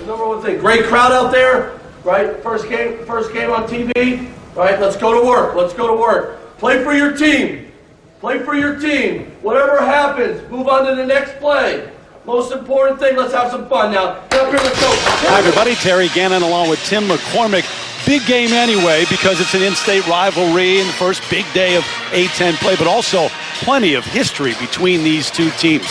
number one thing. Great crowd out there, right? First game on TV, right? Let's go to work. Let's go to work. Play for your team. Play for your team. Whatever happens, move on to the next play. Most important thing, let's have some fun now. Get up here, let's go. Hi, everybody. Terry Gannon along with Tim McCormick. Big game anyway because it's an in-state rivalry and the first big day of A-10 play, but also plenty of history between these two teams.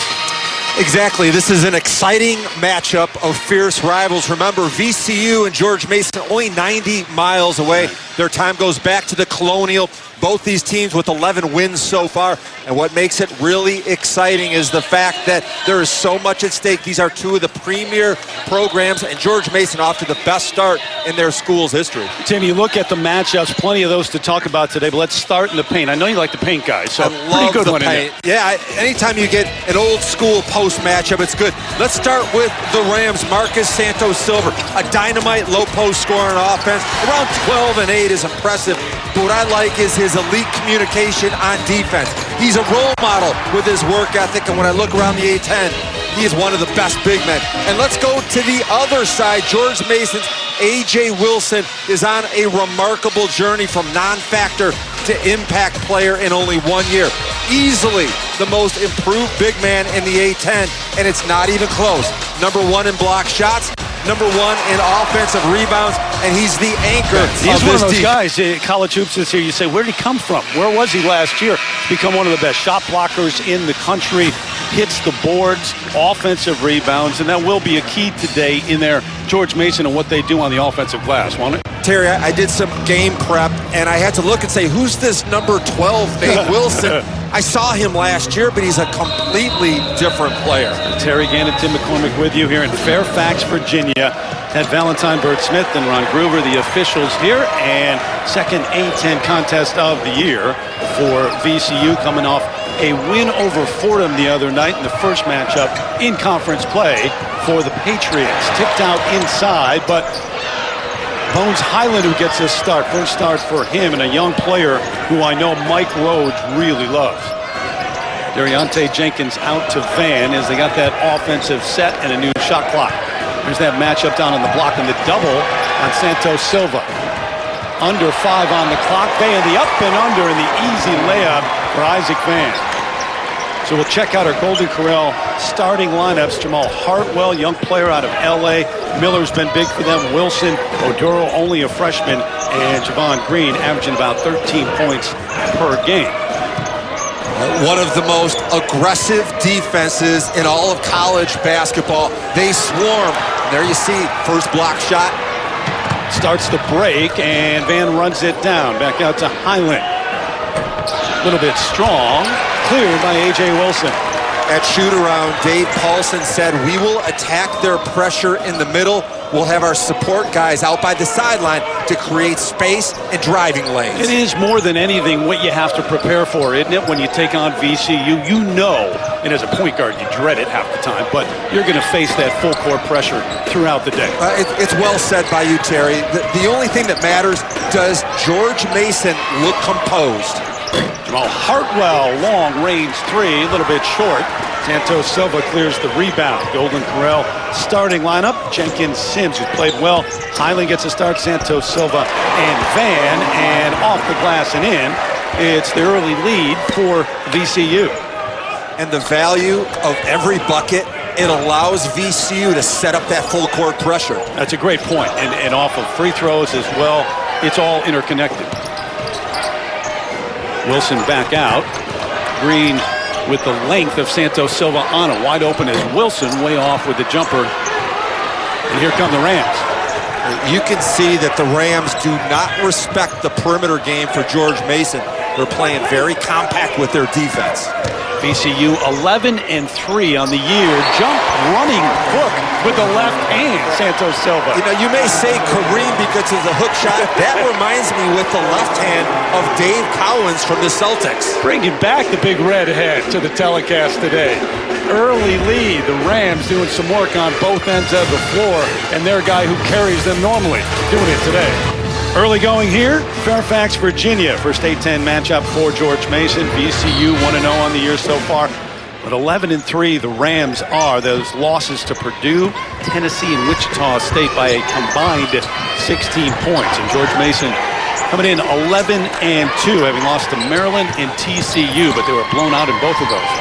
Exactly. This is an exciting matchup of fierce rivals. Remember, VCU and George Mason only 90 miles away. Their time goes back to the Colonial. Both these teams with 11 wins so far. And what makes it really exciting is the fact that there is so much at stake. These are two of the premier programs, and George Mason off to the best start in their school's history. Tim, you look at the matchups, plenty of those to talk about today, but let's start in the paint. I know you like the paint guys, so I love pretty good the one paint. in there. Yeah, anytime you get an old school post matchup, it's good. Let's start with the Rams. Marcus Santos-Silva, a dynamite low post scorer on offense. Around 12 and 8 is impressive. But what I like is his elite communication on defense. He's a role model with his work ethic, and when I look around the A-10, he is one of the best big men. And let's go to the other side. George Mason's A.J. Wilson is on a remarkable journey from non-factor to impact player in only 1 year. Easily the most improved big man in the A-10, and it's not even close. Number 1 in block shots, number 1 in offensive rebounds, and he's the anchor. He's one of those guys, college hoops this year, you say, where did he come from? Where was he last year? He's become one of the best shot blockers in the country, hits the boards, offensive rebounds, and that will be a key today in their George Mason and what they do on the offensive glass, won't it? Terry, I did some game prep, and I had to look and say, who's this number 12 named Wilson? I saw him last year, but he's a completely different player. Terry Gannon, Tim McCormick with you here in Fairfax, Virginia. Ted Valentine, Bert Smith, and Ron Groover, the officials here, and second A-10 contest of the year for VCU, coming off a win over Fordham the other night in the first matchup in conference play for the Patriots. Tipped out inside, but Bones Highland who gets his start. First start for him, and a young player who I know Mike Rhodes really loves. Dariante Jenkins out to Van as they got that offensive set and a new shot clock. Here's that matchup down on the block and the double on Santos-Silva. Under 5 on the clock. Van the up and under and the easy layup for Isaac Van. So we'll check out our Golden Corral starting lineups. Jamal Hartwell, young player out of LA. Miller's been big for them. Wilson, Oduro, only a freshman, and Javon Green averaging about 13 points per game. One of the most aggressive defenses in all of college basketball. They swarm. There you see, first block shot. Starts the break, and Van runs it down. Back out to Highland. A little bit strong. Cleared by A.J. Wilson. At shoot-around, Dave Paulson said, we will attack their pressure in the middle. We'll have our support guys out by the sideline to create space and driving lanes. It is more than anything what you have to prepare for, isn't it? When you take on VCU, you know, and as a point guard, you dread it half the time, but you're going to face that full court pressure throughout the day. It's well said by you, Terry. The only thing that matters, does George Mason look composed? Jamal Hartwell, long-range three, a little bit short. Santos-Silva clears the rebound. Golden Corral starting lineup. Jenkins, Sims, who played well. Highland gets a start. Santos-Silva and Van, and off the glass and in. It's the early lead for VCU. And the value of every bucket, it allows VCU to set up that full court pressure. That's a great point. And off of free throws as well. It's all interconnected. Wilson back out. Green with the length of Santos-Silva on it. Wide open is Wilson, way off with the jumper. And here come the Rams. You can see that the Rams do not respect the perimeter game for George Mason. They're playing very compact with their defense. VCU 11-3 on the year. Jump running hook with the left hand, Santos-Silva. You know, you may say Kareem because it's a hook shot. That reminds me with the left hand of Dave Cowens from the Celtics. Bringing back the big red head to the telecast today. Early lead. The Rams doing some work on both ends of the floor, and their guy who carries them normally doing it today. Early going here, Fairfax, Virginia. First A-10 matchup for George Mason. VCU 1-0 on the year so far. But 11-3, the Rams are. Those losses to Purdue, Tennessee, and Wichita State by a combined 16 points. And George Mason coming in 11-2, having lost to Maryland and TCU, but they were blown out in both of those.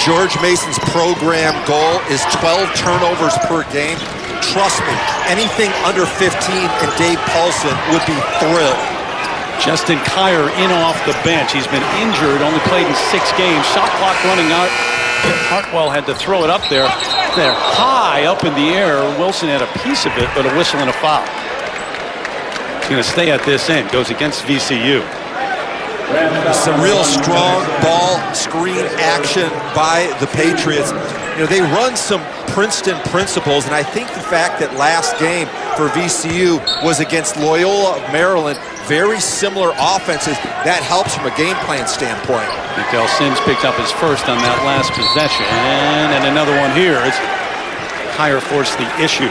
George Mason's program goal is 12 turnovers per game. Trust me, anything under 15 and Dave Paulson would be thrilled. Justin Kier in off the bench. He's been injured, only played in 6 games. Shot clock running out. Hartwell had to throw it up there. They're high up in the air. Wilson had a piece of it, but a whistle and a foul. He's going to stay at this end. Goes against VCU. Some real strong ball screen action by the Patriots. You know, they run some Princeton principles, and I think the fact that last game for VCU was against Loyola of Maryland, very similar offenses, that helps from a game plan standpoint. Mikael Sims picked up his first on that last possession, and another one here as Kier forced the issue.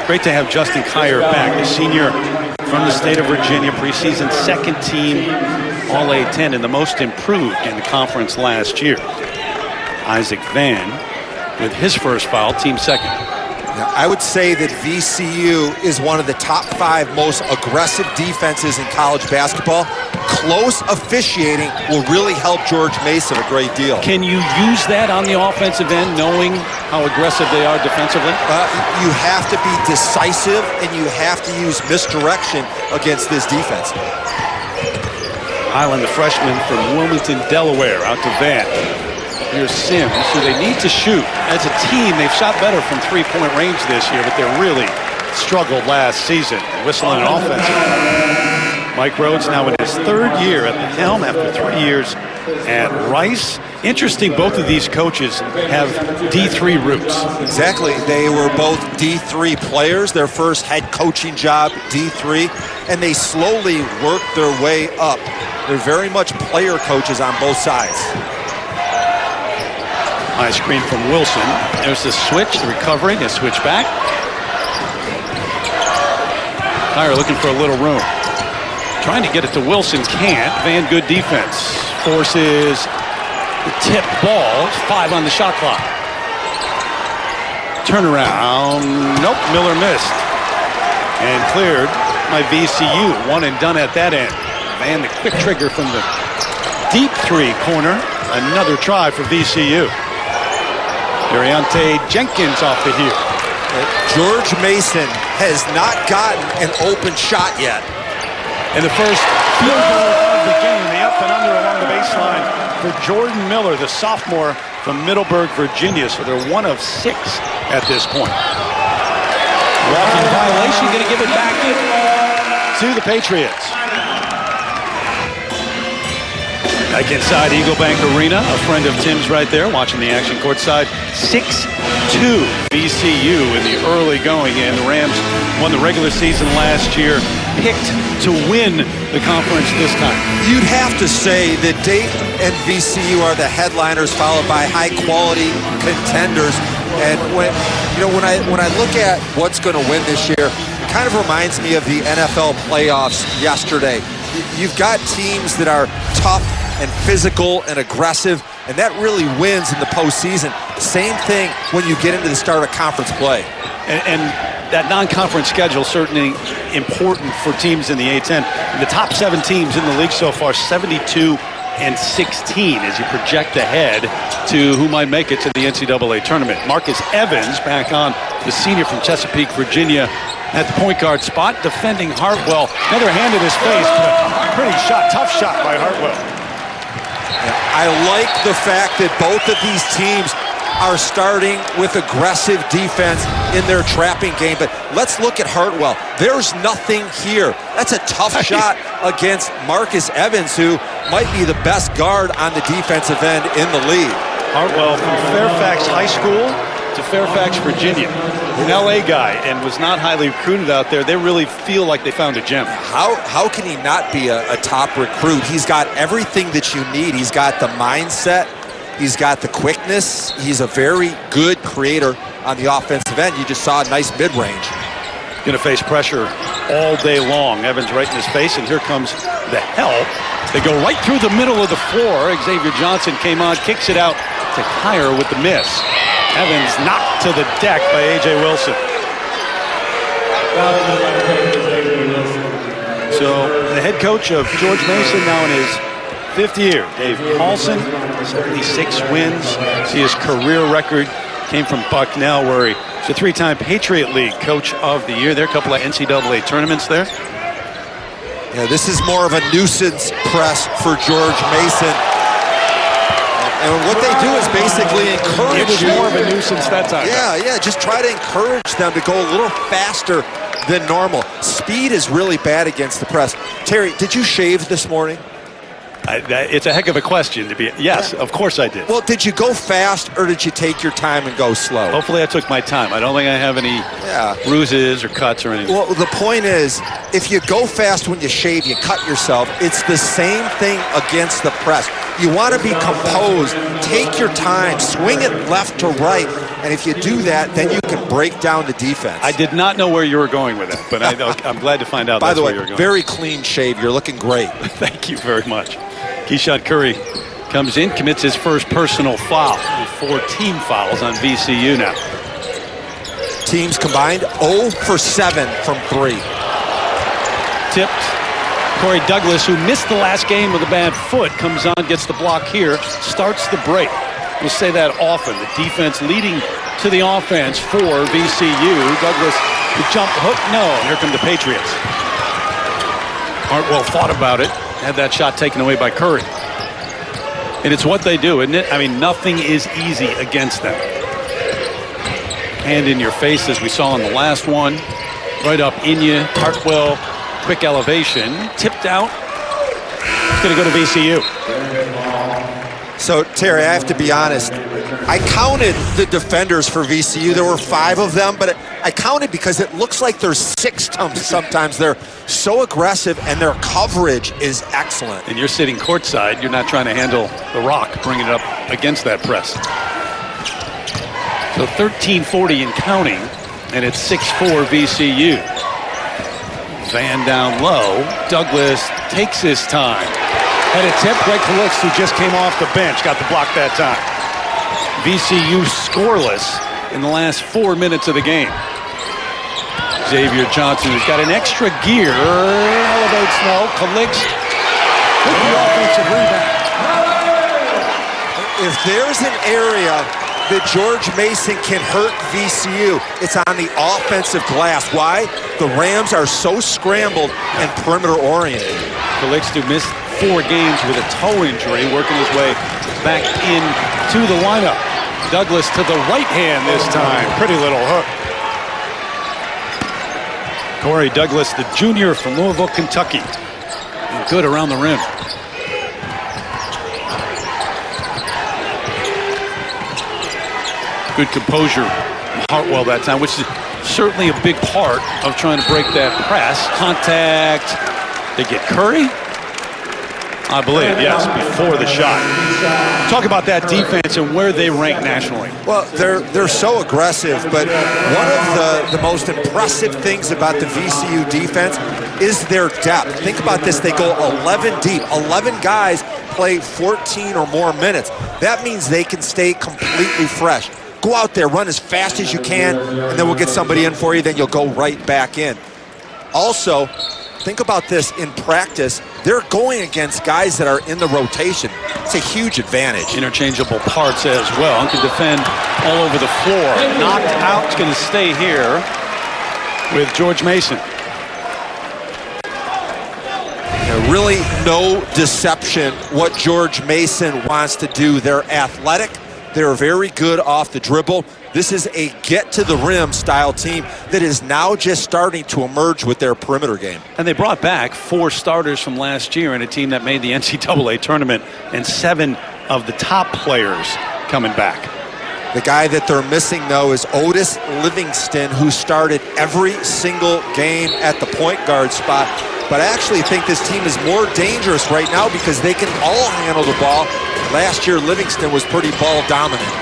Great to have Justin Kier back, the senior from the state of Virginia, preseason second team All-A-10 and the most improved in the conference last year. Isaac Van with his first foul, team second. Now, I would say that VCU is one of the top 5 most aggressive defenses in college basketball. Close officiating will really help George Mason a great deal. Can you use that on the offensive end, knowing how aggressive they are defensively? You have to be decisive, and you have to use misdirection against this defense. Highland, the freshman from Wilmington, Delaware, out to Van. Here's Sims, who they need to shoot. As a team, they've shot better from three-point range this year, but they really struggled last season. Whistling an offensive. Mike Rhodes now in his 3rd year at the helm after 3 years at Rice. Interesting, both of these coaches have D3 roots. Exactly. They were both D3 players, their first head coaching job, D3, and they slowly worked their way up. They're very much player coaches on both sides. High screen from Wilson. There's the switch, the recovery, the switch back. Kier looking for a little room. Trying to get it to Wilson, can't. Van, good defense. Forces the tip ball. 5 on the shot clock. Turnaround. Nope, Miller missed. And cleared by VCU. One and done at that end. Van, the quick trigger from the deep 3 corner. Another try for VCU. Dariante Jenkins off the heel. George Mason has not gotten an open shot yet. And the first field goal of the game, the up and under along the baseline for Jordan Miller, the sophomore from Middleburg, Virginia. So they're 1 of 6 at this point. Walking violation, going to give it back to the Patriots. Back inside Eagle Bank Arena, a friend of Tim's right there, watching the action courtside. 6-2 VCU in the early going, and the Rams won the regular season last year, picked to win the conference this time. You'd have to say that Dayton and VCU are the headliners, followed by high-quality contenders. And when I look at what's going to win this year, it kind of reminds me of the NFL playoffs yesterday. You've got teams that are tough and physical and aggressive, and that really wins in the postseason. Same thing when you get into the start of conference play. And that non-conference schedule certainly important for teams in the A-10. The top 7 teams in the league so far, 72-16 as you project ahead to who might make it to the NCAA tournament. Marcus Evans back on, the senior from Chesapeake, Virginia, at the point guard spot, defending Hartwell. Another hand in his face, but pretty tough shot by Hartwell. I like the fact that both of these teams are starting with aggressive defense in their trapping game, but let's look at Hartwell. There's nothing here. That's a tough shot against Marcus Evans, who might be the best guard on the defensive end in the league. Hartwell from Fairfax High School to Fairfax, Virginia. An LA guy, and was not highly recruited out there. They really feel like they found a gem. How can he not be a top recruit? He's got everything that you need. He's got the mindset. He's got the quickness. He's a very good creator on the offensive end. You just saw a nice mid-range. Going to face pressure all day long. Evans right in his face, and here comes the help They go right through the middle of the floor. Xavier Johnson came on, kicks it out to Kyer with the miss. Evans knocked to the deck by A.J. Wilson. So the head coach of George Mason now in his 5th year, Dave Paulson, 76 wins. See his career record came from Bucknell, where he's a 3-time Patriot League Coach of the Year. There are a couple of NCAA tournaments there. Yeah, this is more of a nuisance press for George Mason. And what they do is basically encourage you. It was more of a nuisance that time. Yeah, just try to encourage them to go a little faster than normal. Speed is really bad against the press. Terry, did you shave this morning? It's a heck of a question to be. Yes, of course I did. Well, did you go fast or did you take your time and go slow? Hopefully I took my time. I don't think I have any bruises or cuts or anything. Well, the point is, if you go fast when you shave, you cut yourself. It's the same thing against the press. You want to be composed. Take your time. Swing it left to right. And if you do that, then you can break down the defense. I did not know where you were going with that, but I'm glad to find out that's where you're going. By the way, very clean shave. You're looking great. Thank you very much. Keyshawn Curry comes in, commits his first personal foul. 4 team fouls on VCU now. Teams combined 0 for 7 from 3. Tipped. Corey Douglas, who missed the last game with a bad foot, comes on, gets the block here, starts the break. We'll say that often. The defense leading to the offense for VCU. Douglas, the jump hook, no. Here come the Patriots. Hartwell thought about it. Had that shot taken away by Curry. And it's what they do, isn't it? I mean, nothing is easy against them. Hand in your face, as we saw in the last one. Right up in you. Hartwell, quick elevation. Tipped out. It's going to go to VCU. So, Terry, I have to be honest. I counted the defenders for VCU. There were 5 of them, but I counted because it looks like there's 6 of them sometimes. They're so aggressive, and their coverage is excellent. And you're sitting courtside. You're not trying to handle the rock, bringing it up against that press. So 13:40 and counting, and it's 6-4 VCU. Van down low. Douglas takes his time. Had a tip. Greg Felix, who just came off the bench, got the block that time. VCU scoreless in the last 4 minutes of the game. Xavier Johnson has got an extra gear. Elevates no. Felix with the offensive rebound. If there's an area that George Mason can hurt VCU, it's on the offensive glass. Why? The Rams are so scrambled and perimeter oriented. Felix, who missed 4 games with a toe injury, working his way back into the lineup. Douglas to the right hand this time. Pretty little hook. Corey Douglas, the junior from Louisville, Kentucky. Good around the rim. Good composure from Hartwell that time, which is certainly a big part of trying to break that press. Contact. They get Curry, I believe, yes, before the shot. Talk about that defense and where they rank nationally. Well, they're so aggressive, but one of the most impressive things about the VCU defense is their depth. Think about this. They go 11 deep. 11 guys play 14 or more minutes. That means they can stay completely fresh. Go out there, run as fast as you can, and then we'll get somebody in for you, then you'll go right back in. Also, think about this in practice. They're going against guys that are in the rotation. It's a huge advantage. Interchangeable parts as well. Can defend all over the floor. Knocked out. It's going to stay here with George Mason. Really no deception what George Mason wants to do. They're athletic. They're very good off the dribble. This is a get-to-the-rim style team that is now just starting to emerge with their perimeter game. And they brought back 4 starters from last year in a team that made the NCAA tournament, and 7 of the top players coming back. The guy that they're missing, though, is Otis Livingston, who started every single game at the point guard spot. But I actually think this team is more dangerous right now because they can all handle the ball. Last year, Livingston was pretty ball dominant.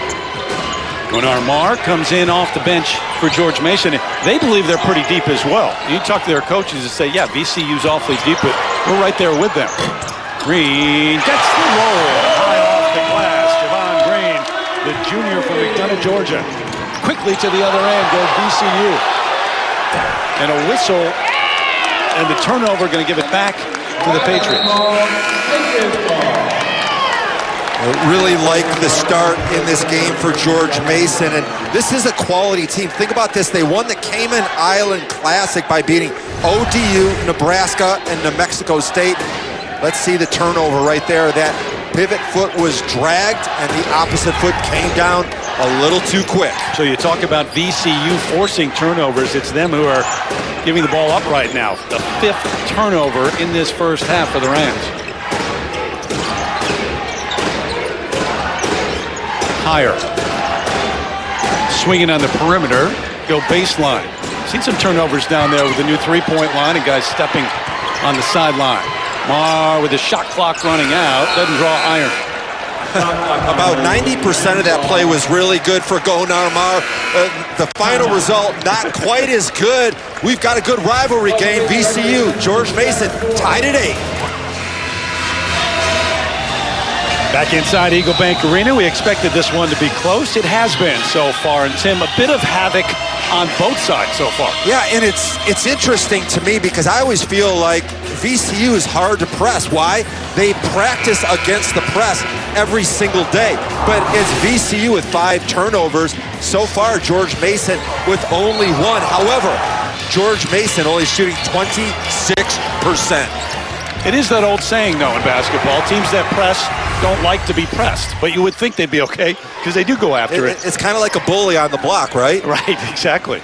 Gunnar Marr comes in off the bench for George Mason. They believe they're pretty deep as well. You talk to their coaches and say, yeah, VCU's awfully deep, but we're right there with them. Green gets the roll. High off the glass. Javon Green, the junior from McDonough, Georgia. Quickly to the other end goes VCU. And a whistle, and the turnover going to give it back to the Patriots. I really like the start in this game for George Mason, and this is a quality team. Think about this. They won the Cayman Island Classic by beating ODU, Nebraska, and New Mexico State. Let's see the turnover right there. That pivot foot was dragged, and the opposite foot came down a little too quick. So you talk about VCU forcing turnovers. It's them who are giving the ball up right now. The 5th turnover in this first half for the Rams. Higher. Swinging on the perimeter. Go baseline. Seen some turnovers down there with the new three-point line and guys stepping on the sideline. Marr with the shot clock running out. Doesn't draw iron. About 90% of that play was really good for Gonar Marr. The final result, not quite as good. We've got a good rivalry game. VCU, George Mason, tied at 8. Back inside Eagle Bank Arena, we expected this one to be close. It has been so far. And Tim, a bit of havoc on both sides so far. Yeah, and it's interesting to me because I always feel like VCU is hard to press. Why? They practice against the press every single day. But it's VCU with 5 turnovers. So far, George Mason with only 1. However, George Mason only shooting 26%. It is that old saying, though, in basketball. Teams that press don't like to be pressed. But you would think they'd be okay because they do go after it. It's kind of like a bully on the block, right? Right, exactly.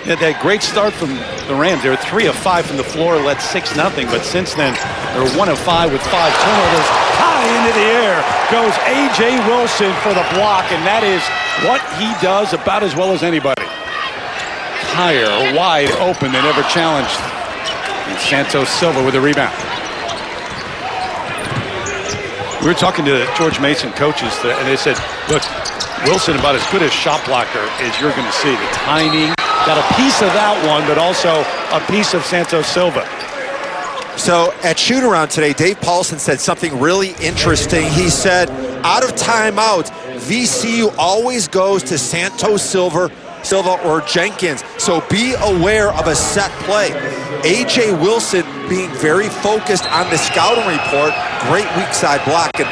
They had that great start from the Rams. They were 3 of 5 from the floor, led 6-0. But since then, they're 1 of 5 with 5 turnovers. High into the air goes A.J. Wilson for the block, and that is what he does about as well as anybody. Higher, wide open, they never challenged. And Santos-Silva with a rebound. We were talking to George Mason coaches, and they said, look, Wilson about as good a shot blocker as you're going to see. The timing, got a piece of that one, but also a piece of Santos-Silva. So at shoot-around today, Dave Paulson said something really interesting. He said, out of timeouts, VCU always goes to Santos-Silva or Jenkins. So be aware of a set play. A.J. Wilson being very focused on the scouting report. Great weak side block. And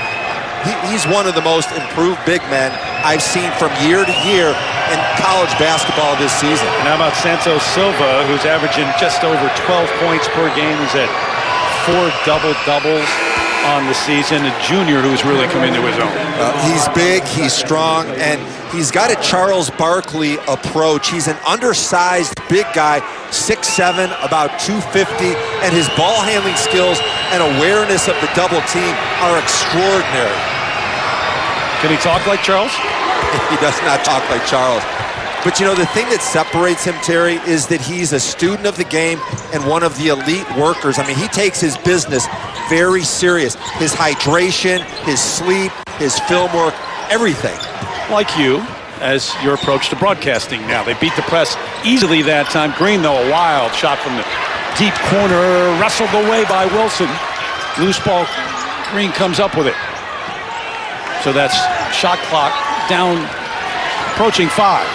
he's one of the most improved big men I've seen from year to year in college basketball this season. And how about Santos-Silva, who's averaging just over 12 points per game. He's at 4 double-doubles on the season. A junior who's really come into his own. He's big, he's strong, and he's got a Charles Barkley approach. He's an undersized big guy, 6'7", about 250, and his ball handling skills and awareness of the double team are extraordinary. Can he talk like Charles? He does not talk like Charles. But you know, the thing that separates him, Terry, is that he's a student of the game and one of the elite workers. I mean, he takes his business very serious. His hydration, his sleep, his film work, everything. Like you, as your approach to broadcasting now. They beat the press easily that time. Green, though, a wild shot from the deep corner, wrestled away by Wilson. Loose ball, Green comes up with it. So that's shot clock down, approaching 5.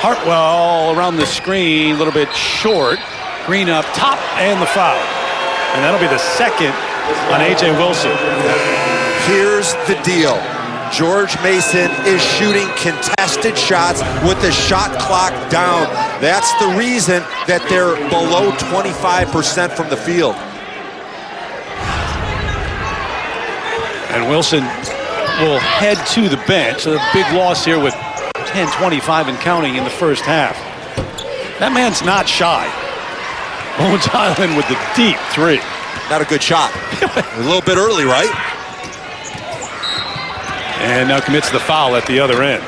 Hartwell around the screen, a little bit short. Green up top, and the foul. And that'll be the second on A.J. Wilson. Here's the deal. George Mason is shooting contested shots with the shot clock down. That's the reason that they're below 25% from the field. And Wilson will head to the bench. A big loss here with 10:25 and counting in the first half. That man's not shy. Bones Highland with the deep 3. Not a good shot. A little bit early, right? And now commits the foul at the other end.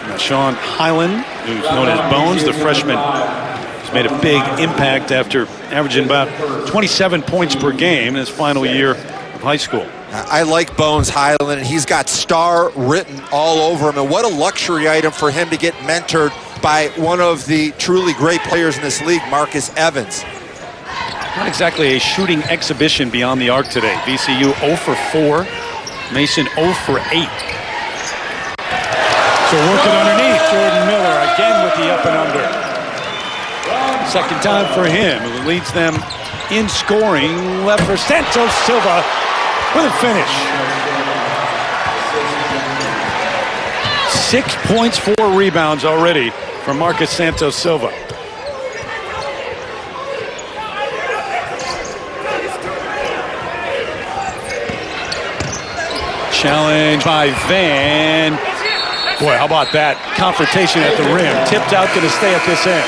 Now Sean Highland, who's known as Bones, the freshman, has made a big impact after averaging about 27 points per game in his final year of high school. I like Bones Highland, and he's got star written all over him. And what a luxury item for him to get mentored by one of the truly great players in this league, Marcus Evans. Not exactly a shooting exhibition beyond the arc today. VCU 0 for 4. Mason 0 for 8. So working underneath, Jordan Miller again with the up and under. Second time for him, who leads them in scoring. Left for Santos-Silva with a finish. 6 points, 4 rebounds already for Marcus Santos-Silva. Challenge by Van. Boy, how about that confrontation at the rim? Tipped out, going to stay at this end.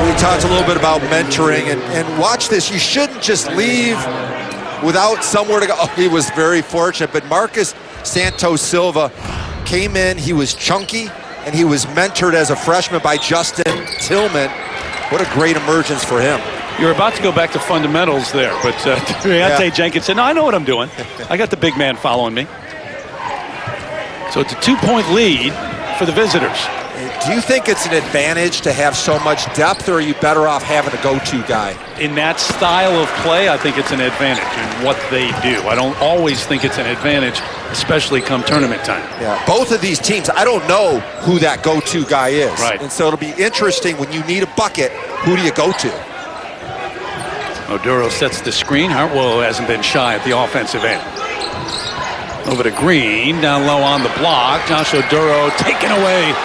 We talked a little bit about mentoring, and watch this. You shouldn't just leave without somewhere to go. Oh, he was very fortunate, but Marcus Santos-Silva came in. He was chunky, and he was mentored as a freshman by Justin Tillman. What a great emergence for him. You're about to go back to fundamentals there, but Deontay Jenkins said, no, I know what I'm doing. I got the big man following me. So it's a 2-point lead for the visitors. Do you think it's an advantage to have so much depth, or are you better off having a go-to guy? In that style of play, I think it's an advantage in what they do. I don't always think it's an advantage, especially come tournament time. Yeah, both of these teams, I don't know who that go-to guy is. Right. And so it'll be interesting when you need a bucket, who do you go to? Oduro sets the screen. Hartwell hasn't been shy at the offensive end. Over to Green, down low on the block. Josh Oduro taken away.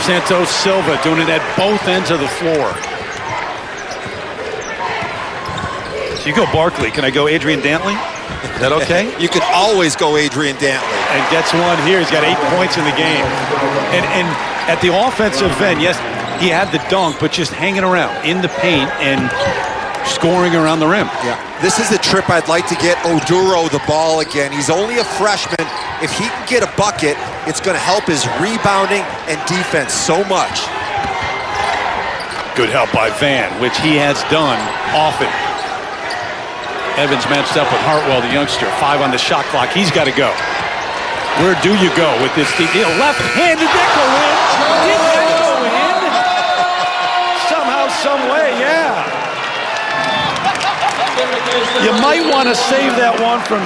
Santos-Silva doing it at both ends of the floor. So you go Barkley. Can I go Adrian Dantley? Is that okay? You can always go Adrian Dantley. And gets one here. He's got 8 points in the game. And at the offensive end, yes, he had the dunk, but just hanging around in the paint and scoring around the rim. Yeah, this is the trip I'd like to get Oduro the ball again. He's only a freshman. If he can get a bucket, it's going to help his rebounding and defense so much. Good help by Van, which he has done often. Evans matched up with Hartwell, the youngster. 5 on the shot clock. He's got to go. Where do you go with this team? Left-handed, that go in. Did that go in? Somehow, some way, yeah. You might want to save that one from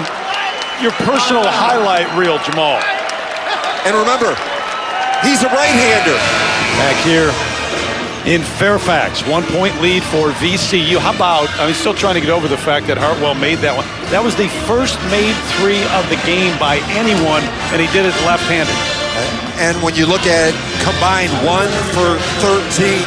your personal highlight reel, Jamal. And remember, he's a right-hander. Back here in Fairfax, 1-point lead for VCU. How about, still trying to get over the fact that Hartwell made that one. That was the first made 3 of the game by anyone, and he did it left-handed. And when you look at it, combined 1 for 13,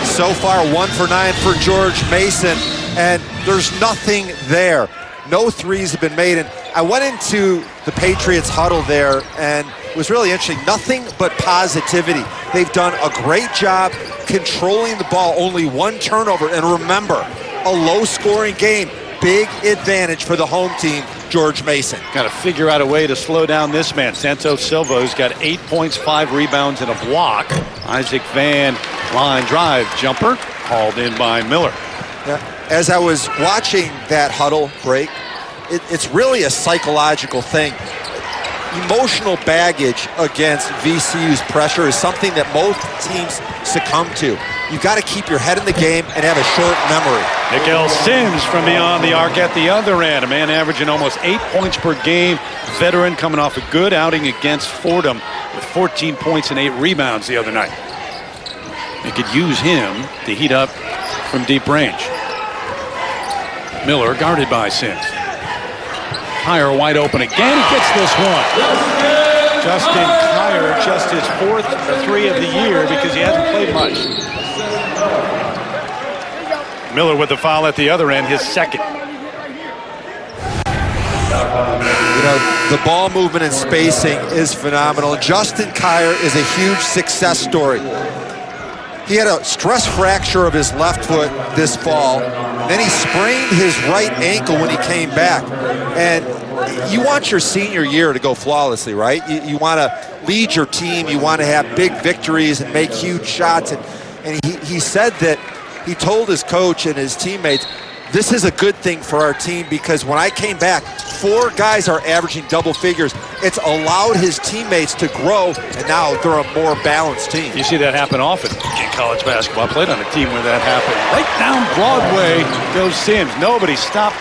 so far 1 for 9 for George Mason, and there's nothing there. No threes have been made, and I went into the Patriots huddle there, and it was really interesting. Nothing but positivity. They've done a great job controlling the ball, only 1 turnover, and remember, a low-scoring game, big advantage for the home team, George Mason. Got to figure out a way to slow down this man. Santos-Silva, who's got 8 points, 5 rebounds, and a block. Isaac Van, line drive jumper, called in by Miller. Yeah. As I was watching that huddle break, it's really a psychological thing. Emotional baggage against VCU's pressure is something that most teams succumb to. You've got to keep your head in the game and have a short memory. Miguel Sims from beyond the arc at the other end. A man averaging almost 8 points per game. Veteran coming off a good outing against Fordham with 14 points and 8 rebounds the other night. They could use him to heat up from deep range. Miller guarded by Sims. Kyer wide open again. He gets this one. Justin Kyer, just his 4th 3 of the year because he hasn't played much. Miller with the foul at the other end, his 2nd. You know, the ball movement and spacing is phenomenal. Justin Kyer is a huge success story. He had a stress fracture of his left foot this fall. Then he sprained his right ankle when he came back. And you want your senior year to go flawlessly, right? You want to lead your team. You want to have big victories and make huge shots. And he said that he told his coach and his teammates, this is a good thing for our team because when I came back, 4 guys are averaging double figures. It's allowed his teammates to grow, and now they're a more balanced team. You see that happen often in college basketball. I played on a team where that happened. Right down Broadway goes Sims. Nobody stopped.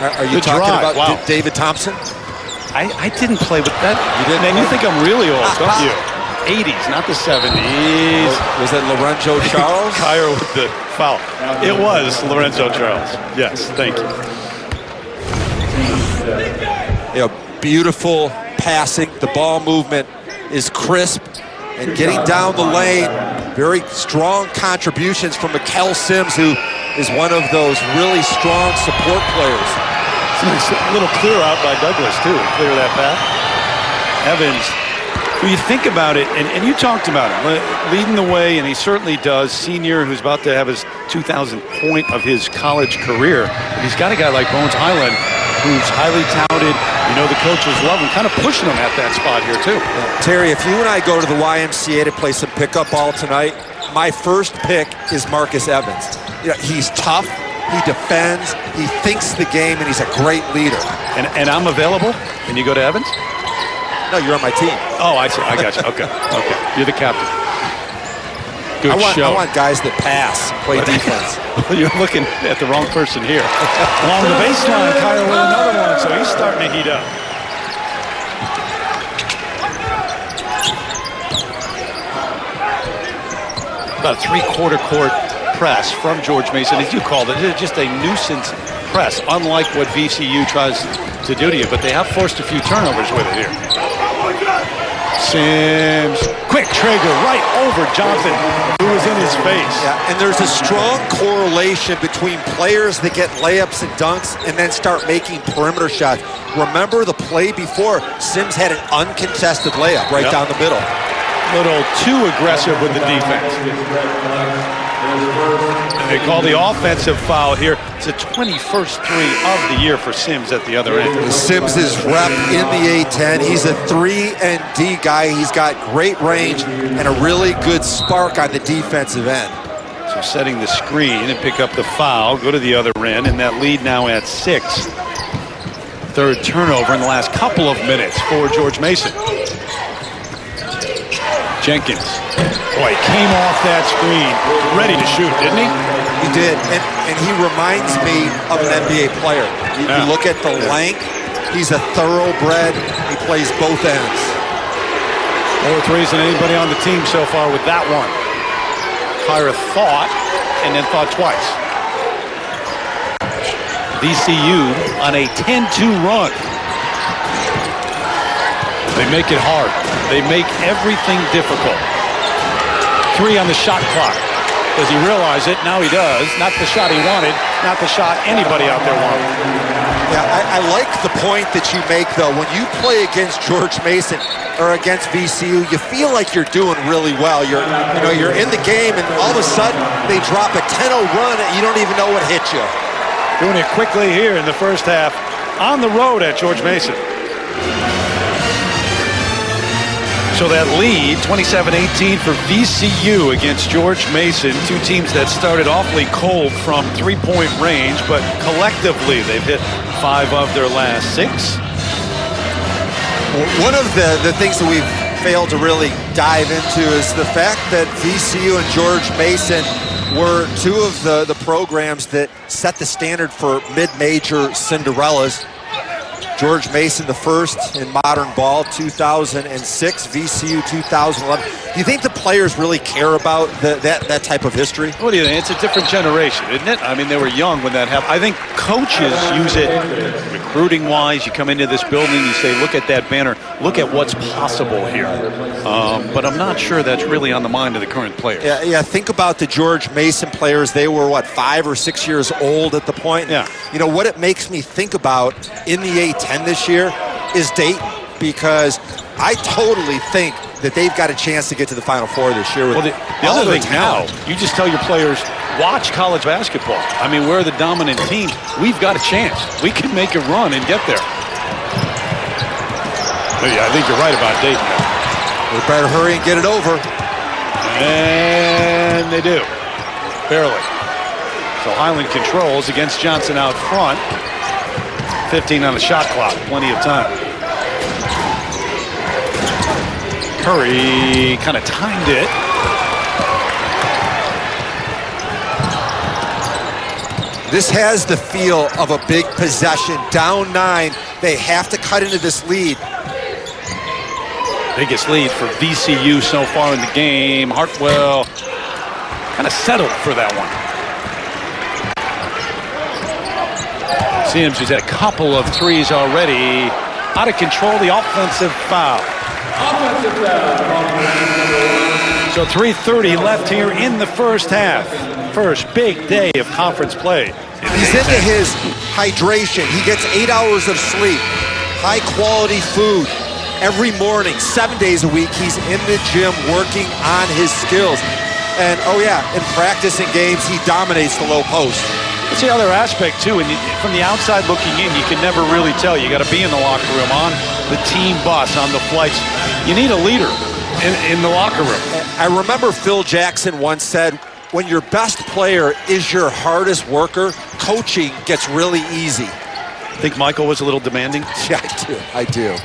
Are you talking about David Thompson? I didn't play with that. You didn't? Man, you think I'm really old, don't you? 80s, not the 70s. Was that Lorenzo Charles? Kyer with the foul. It was Lorenzo Charles. Yes, thank you. Beautiful passing. The ball movement is crisp and getting down the lane. Very strong contributions from Mikel Sims, who is one of those really strong support players. It's a little clear out by Douglas, too, to clear that path. Evans, when you think about it, and you talked about him, leading the way, and he certainly does. Senior, who's about to have his 2,000th point of his college career. But he's got a guy like Bones Highland, who's highly touted. You know, the coaches love him, kind of pushing him at that spot here, too. Terry, if you and I go to the YMCA to play some pickup ball tonight, my first pick is Marcus Evans. You know, he's tough. He defends, he thinks the game, and he's a great leader. And I'm available? Can you go to Evans? No, you're on my team. Oh, I see. I got you. Okay. You're the captain. Good show. I want guys that pass, play defense. You're looking at the wrong person here. Along the baseline, Kyer with another one, so he's starting to heat up. About a three-quarter court press from George Mason, as you called it. It's just a nuisance press, unlike what VCU tries to do to you, but they have forced a few turnovers with it here. Sims, quick trigger right over Johnson, who was in his face. Yeah, and there's a strong correlation between players that get layups and dunks and then start making perimeter shots. Remember the play before, Sims had an uncontested layup right down the middle. Little too aggressive with the defense. And they call the offensive foul here. It's the 21st three of the year for Sims at the other end. Sims is rep in the A-10. He's a 3-and-D guy. He's got great range and a really good spark on the defensive end. So setting the screen and pick up the foul, go to the other end, and that lead now at 6. Third turnover in the last couple of minutes for George Mason. Jenkins, boy, came off that screen, ready to shoot, didn't he? He did, and he reminds me of an NBA player. You look at the length, he's a thoroughbred, he plays both ends. More threes than anybody on the team so far with that one. Kyer thought, and then thought twice. VCU on a 10-2 run. They make it hard. They make everything difficult. 3 on the shot clock. Does he realize it? Now he does. Not the shot he wanted. Not the shot anybody out there wanted. Yeah, I like the point that you make, though. When you play against George Mason or against VCU, you feel like you're doing really well. You're in the game, and all of a sudden they drop a 10-0 run, and you don't even know what hit you. Doing it quickly here in the first half on the road at George Mason. So that lead, 27-18 for VCU against George Mason. Two teams that started awfully cold from three-point range, but collectively they've hit 5 of their last 6. One of the things that we've failed to really dive into is the fact that VCU and George Mason were two of the programs that set the standard for mid-major Cinderellas. George Mason, the first in modern ball, 2006, VCU 2011. Do you think the players really care about that type of history? What do you think? It's a different generation, isn't it? I mean, they were young when that happened. I think coaches use it recruiting-wise. You come into this building, you say, look at that banner, look at what's possible here. But I'm not sure that's really on the mind of the current players. Yeah, think about the George Mason players. They were, 5 or 6 years old at the point? Yeah. You know, what it makes me think about in the A-10 this year is Dayton, because I totally think that they've got a chance to get to the Final Four this year. Well, the other thing now, you just tell your players, watch college basketball. I mean, we're the dominant team. We've got a chance. We can make a run and get there. Yeah, I think you're right about Dayton now. We better hurry and get it over. And they do. Barely. So Highland controls against Johnson out front. 15 on the shot clock. Plenty of time. Curry kind of timed it. This has the feel of a big possession. Down 9, they have to cut into this lead. Biggest lead for VCU so far in the game. Hartwell kind of settled for that one. Sims, who's had a couple of threes already. Out of control, the offensive foul. Offensive foul. So 3:30 left here in the first half. First big day of conference play. He's into his hydration. He gets 8 hours of sleep, high quality food every morning, 7 days a week. He's in the gym working on his skills. And oh yeah, in practice and games, he dominates the low post. That's the other aspect too, and from the outside looking in, you can never really tell. You got to be in the locker room, on the team bus, on the flights. You need a leader in the locker room. I remember Phil Jackson once said, when your best player is your hardest worker, coaching gets really easy. Think Michael was a little demanding? Yeah, I do.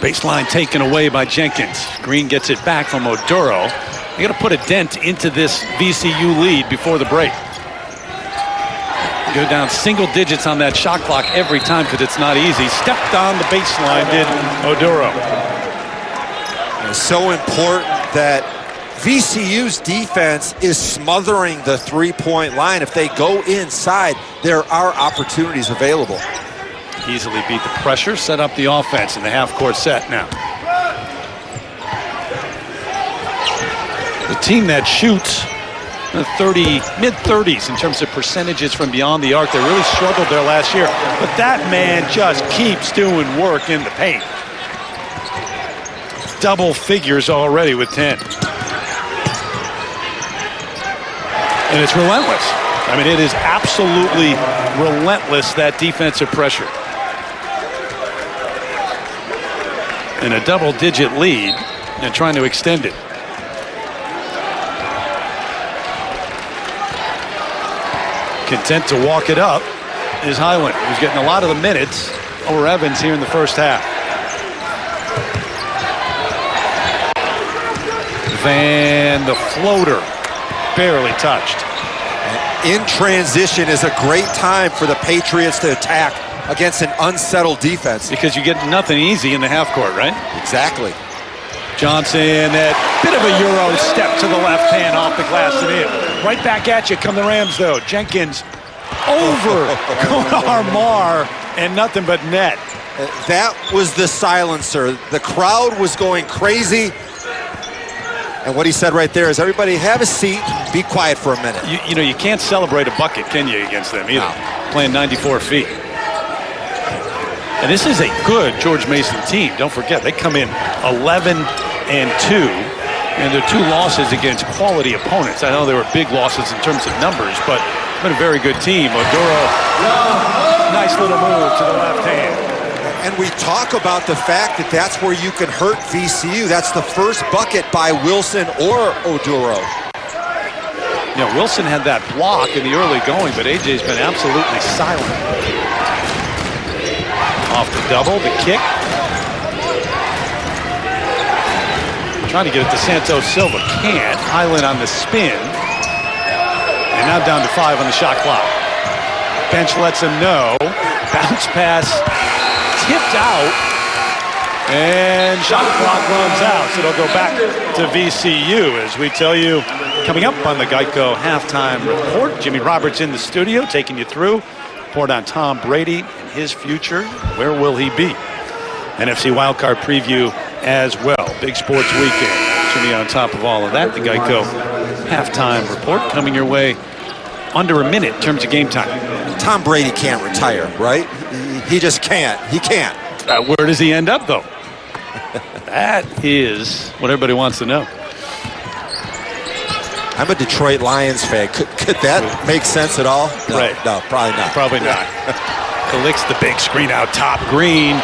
Baseline taken away by Jenkins. Green gets it back from Oduro. They got to put a dent into this VCU lead before the break. Go down single digits on that shot clock every time because it's not easy. Stepped on the baseline, did Oduro. It's so important that VCU's defense is smothering the three-point line. If they go inside, there are opportunities available. Easily beat the pressure, set up the offense in the half-court set now. The team that shoots mid-30s in terms of percentages from beyond the arc. They really struggled there last year, but that man just keeps doing work in the paint. Double figures already with 10. And it's relentless. I mean, it is absolutely relentless, that defensive pressure. And a double-digit lead and trying to extend it. Content to walk it up is Highland, who's getting a lot of the minutes over Evans here in the first half. Van, the floater, barely touched. In transition is a great time for the Patriots to attack against an unsettled defense. Because you get nothing easy in the half court, right? Exactly. Johnson, that bit of a Euro step to the left hand off the glass and in. Right back at you come the Rams, though. Jenkins over Armar and nothing but net. That was the silencer. The crowd was going crazy. And what he said right there is, everybody have a seat, be quiet for a minute. You know, you can't celebrate a bucket, can you, against them either? No. Playing 94 feet. And this is a good George Mason team. Don't forget, they come in 11-2, and their 2 losses against quality opponents. I know they were big losses in terms of numbers, but it's been a very good team. Oduro, nice little move to the left hand. And we talk about the fact that that's where you can hurt VCU. That's the first bucket by Wilson or Oduro. You know, Wilson had that block in the early going, but AJ's been absolutely silent. Off the double, the kick. Trying to get it to Santos-Silva. Can't. Highland on the spin. And now down to 5 on the shot clock. Bench lets him know. Bounce pass tipped out. And shot clock runs out. So it'll go back to VCU as we tell you coming up on the Geico halftime report. Jimmy Roberts in the studio taking you through. Report on Tom Brady and his future. Where will he be? NFC wildcard preview as well. Big sports weekend. Jimmy on top of all of that. The Geico halftime report coming your way under a minute in terms of game time. Tom Brady can't retire, right? He just can't. He can't. Where does he end up, though? That is what everybody wants to know. I'm a Detroit Lions fan. Could that make sense at all? No, right. No, probably not. Probably not. Collects the big screen out top. Green.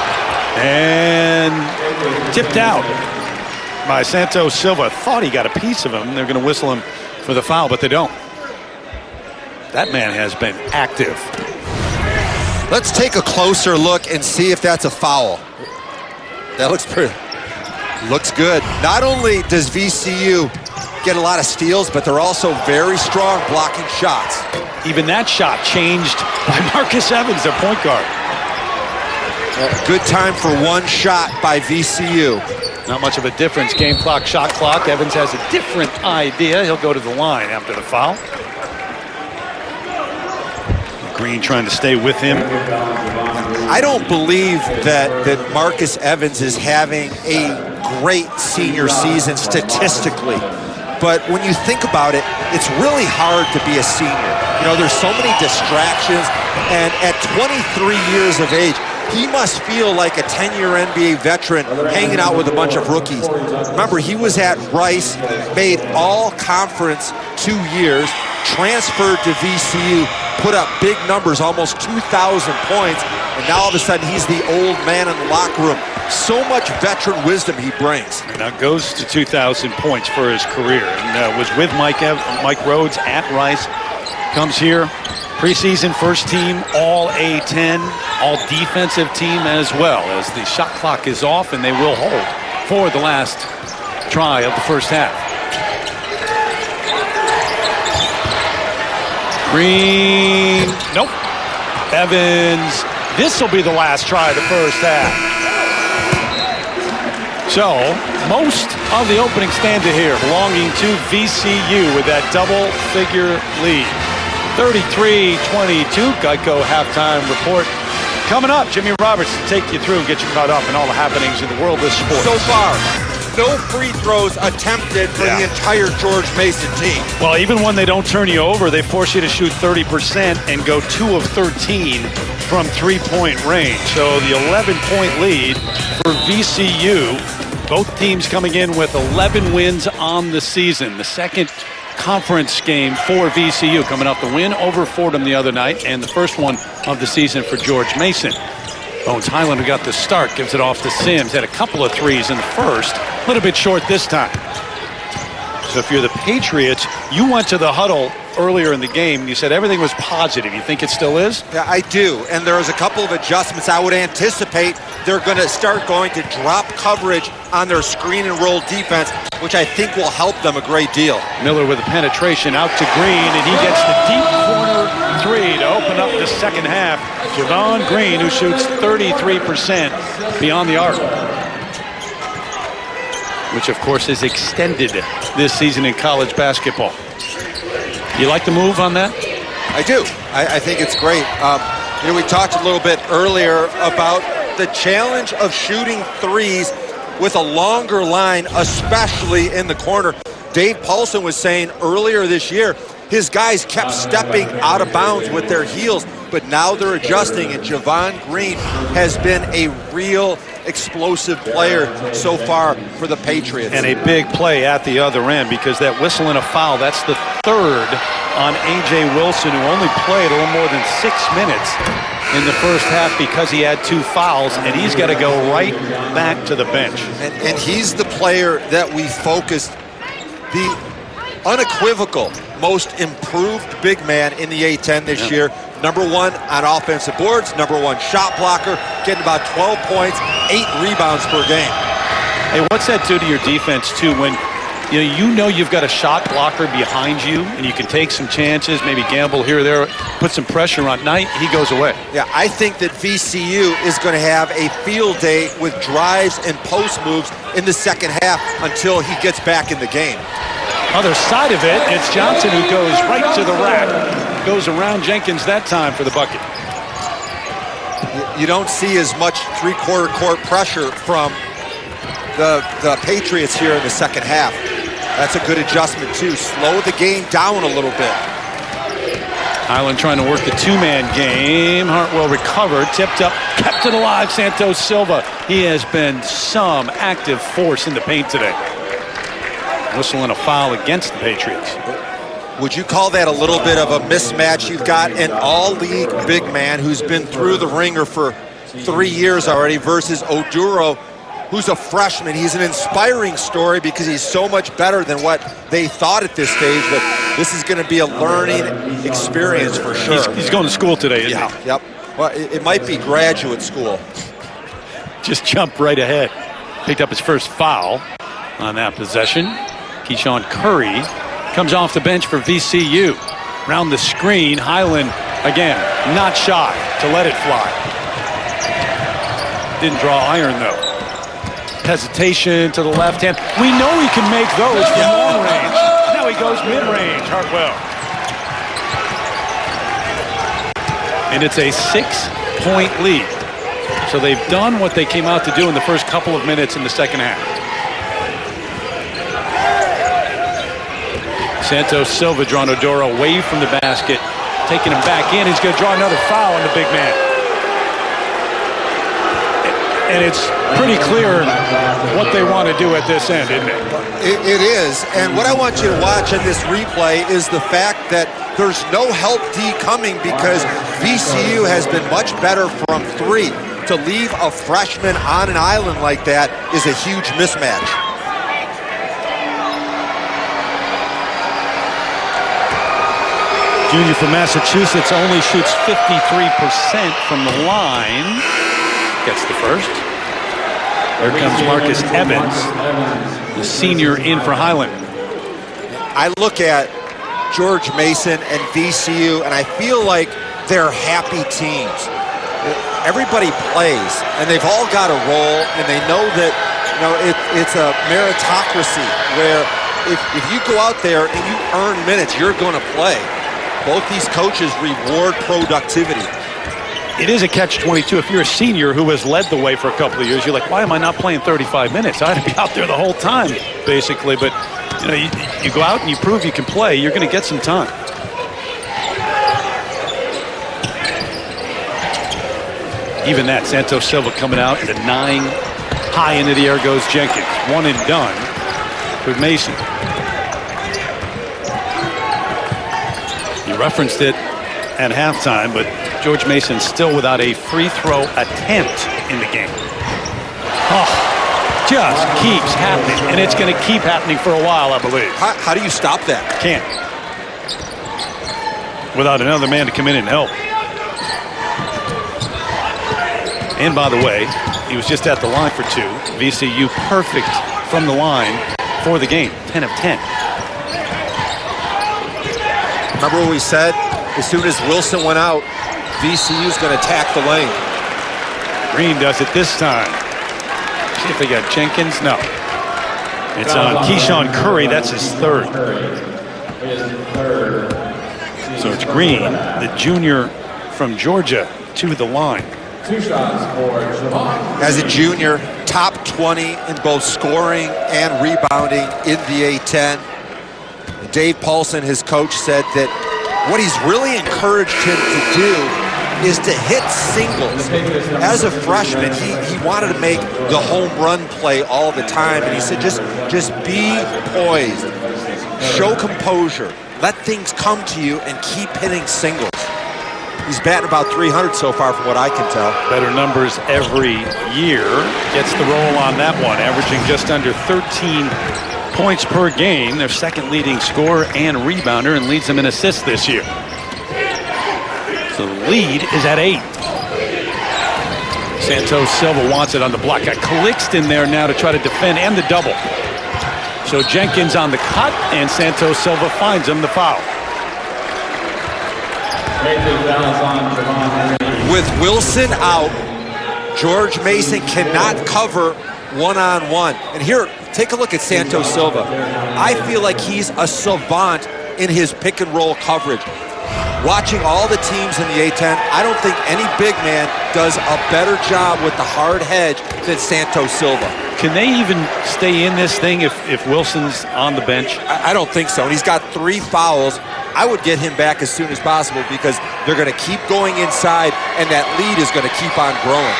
And tipped out by Santos-Silva. Thought he got a piece of him. They're going to whistle him for the foul, but they don't. That man has been active. Let's take a closer look and see if that's a foul. That looks pretty. Looks good. Not only does VCU get a lot of steals, but they're also very strong blocking shots. Even that shot changed by Marcus Evans, their point guard. Good time for one shot by VCU. Not much of a difference. Game clock, shot clock. Evans has a different idea. He'll go to the line after the foul. Green trying to stay with him. I don't believe that Marcus Evans is having a great senior season statistically. But when you think about it, it's really hard to be a senior. You know, there's so many distractions. And at 23 years of age, he must feel like a 10-year NBA veteran hanging out with a bunch of rookies. Remember, he was at Rice, made all conference 2 years, transferred to VCU, put up big numbers, almost 2,000 points, and now all of a sudden he's the old man in the locker room. So much veteran wisdom he brings. And now goes to 2,000 points for his career, and was with Mike Rhodes at Rice. Comes here, preseason first team, all A10, all defensive team as well, as the shot clock is off, and they will hold for the last try of the first half. Green, nope. Evans, this will be the last try of the first half. So, most of the opening stanza here belonging to VCU with that double-figure lead. 33-22, Geico halftime report. Coming up, Jimmy Roberts to take you through, get you caught up in all the happenings in the world of sports. So far, no free throws attempted for the entire George Mason team. Well, even when they don't turn you over, they force you to shoot 30% and go 2 of 13 from three-point range. So the 11-point lead for VCU. Both teams coming in with 11 wins on the season. The second conference game for VCU, coming off the win over Fordham the other night, and the first one of the season for George Mason. Bones Highlander got the start, gives it off to Sims. Had a couple of threes in the first, a little bit short this time. So if you're the Patriots, you went to the huddle earlier in the game. You said everything was positive. You think it still is? Yeah, I do. And there's a couple of adjustments. I would anticipate they're going to start going to drop coverage on their screen and roll defense, which I think will help them a great deal. Miller with a penetration out to Green, and he gets the deep corner three to open up the second half. Javon Green, who shoots 33% beyond the arc, which of course is extended this season in college basketball. You like the move on that? I do. I think it's great. You know, we talked a little bit earlier about the challenge of shooting threes with a longer line, especially in the corner. Dave Paulson was saying earlier this year, his guys kept stepping out of bounds with their heels, but now they're adjusting, and Javon Green has been a real explosive player so far for the Patriots. And a big play at the other end, because that whistle and a foul, that's the third on A.J. Wilson, who only played a little more than 6 minutes in the first half because he had 2 fouls, and he's got to go right back to the bench. And he's the player that we focused, the unequivocal most improved big man in the A-10 this year. Number 1 on offensive boards, number 1 shot blocker, getting about 12 points, 8 rebounds per game. Hey, what's that do to your defense, too, when you know you've got a shot blocker behind you and you can take some chances, maybe gamble here or there, put some pressure on night, he goes away. Yeah, I think that VCU is going to have a field day with drives and post moves in the second half until he gets back in the game. Other side of it, it's Johnson who goes right to the rack. Goes around Jenkins that time for the bucket. You don't see as much three-quarter court pressure from the Patriots here in the second half. That's a good adjustment too. Slow the game down a little bit. Highland trying to work the two-man game. Hartwell recovered, tipped up, kept it alive. Santos-Silva, he has been some active force in the paint today. Whistle and a foul against the Patriots. Would you call that a little bit of a mismatch? You've got an all-league big man who's been through the ringer for 3 years already versus Oduro, who's a freshman. He's an inspiring story because he's so much better than what they thought at this stage, but this is going to be a learning experience for sure. He's going to school today, isn't he? Yep. Well, it might be graduate school. Just jump right ahead. picked up his first foul on that possession. Keyshawn Curry comes off the bench for VCU. Round the screen, Highland again, not shy to let it fly. Didn't draw iron though. Hesitation to the left hand. We know he can make those from long range. Now he goes mid-range, Hartwell. And it's a 6-point lead. So they've done what they came out to do in the first couple of minutes in the second half. Santos-Silva drawing Odoro away from the basket, taking him back in. He's going to draw another foul on the big man. And it's pretty clear what they want to do at this end, isn't it? It is. And what I want you to watch in this replay is the fact that there's no help D coming because VCU has been much better from three. To leave a freshman on an island like that is a huge mismatch. Junior from Massachusetts only shoots 53% from the line. Gets the first. Here comes Marcus Evans, the senior in for Highland. I look at George Mason and VCU, and I feel like they're happy teams. Everybody plays, and they've all got a role, and they know that it's a meritocracy where if you go out there and you earn minutes, you're going to play. Both these coaches reward productivity. It is a catch-22. If you're a senior who has led the way for a couple of years, you're like, why am I not playing 35 minutes? I had to be out there the whole time, basically. But you go out and you prove you can play, you're going to get some time. Even that, Santos-Silva coming out, the 9 high into the air goes Jenkins. One and done for Mason. You referenced it at halftime, but George Mason still without a free throw attempt in the game. Oh, just keeps happening, and it's going to keep happening for a while, I believe. How do you stop that? Can't. Without another man to come in and help. And by the way, he was just at the line for 2. VCU perfect from the line for the game. 10 of 10. Remember what we said? As soon as Wilson went out, VCU's going to attack the lane. Green does it this time. See if they got Jenkins. No. It's on Keyshawn Curry. That's his third. So it's Green, the junior from Georgia, to the line. 2 shots for Javon. As a junior, top 20 in both scoring and rebounding in the A-10. Dave Paulson, his coach, said that what he's really encouraged him to do is to hit singles. As a freshman, he wanted to make the home run play all the time, and he said just be poised, show composure, let things come to you, and keep hitting singles. He's batting about 300 so far from what I can tell. Better numbers every year. Gets the roll on that one, averaging just under 13 points per game. Their second leading scorer and rebounder, and leads them in assists this year. So the lead is at 8. Santos-Silva wants it on the block. Got Calixton there now to try to defend and the double. So Jenkins on the cut, and Santos-Silva finds him the foul. With Wilson out, George Mason cannot cover one-on-one. And here, take a look at Santos-Silva. I feel like he's a savant in his pick-and-roll coverage. Watching all the teams in the A-10, I don't think any big man does a better job with the hard hedge than Santos-Silva. Can they even stay in this thing if Wilson's on the bench? I don't think so. And he's got 3 fouls. I would get him back as soon as possible because they're going to keep going inside, and that lead is going to keep on growing.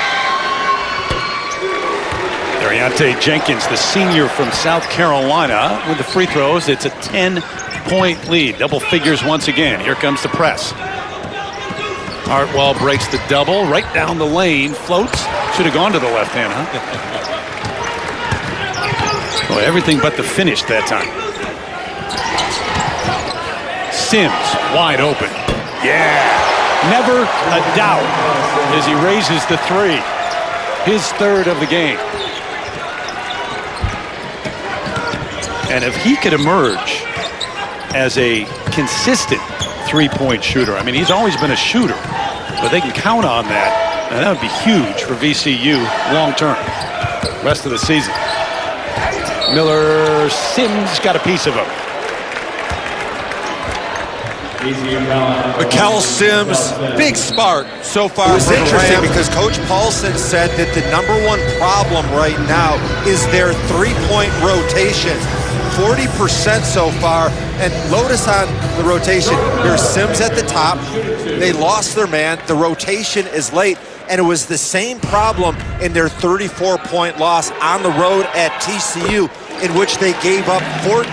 Deontay Jenkins, the senior from South Carolina, with the free throws. It's a 10-point lead. Double figures once again. Here comes the press. Hartwell breaks the double right down the lane. Floats. Should have gone to the left hand, huh? Well, everything but the finish that time. Sims wide open. Yeah. Never a doubt as he raises the 3. His third of the game. And if he could emerge as a consistent three-point shooter, I mean, he's always been a shooter, but they can count on that, and that would be huge for VCU long-term, rest of the season. Miller, Sims got a piece of him. Mikel Sims, big spark so far. It's interesting because Coach Paulson said that the #1 problem right now is their three-point rotation. 40% so far, and Lotus on the rotation. There's Sims at the top. They lost their man. The rotation is late, and it was the same problem in their 34-point loss on the road at TCU, in which they gave up 14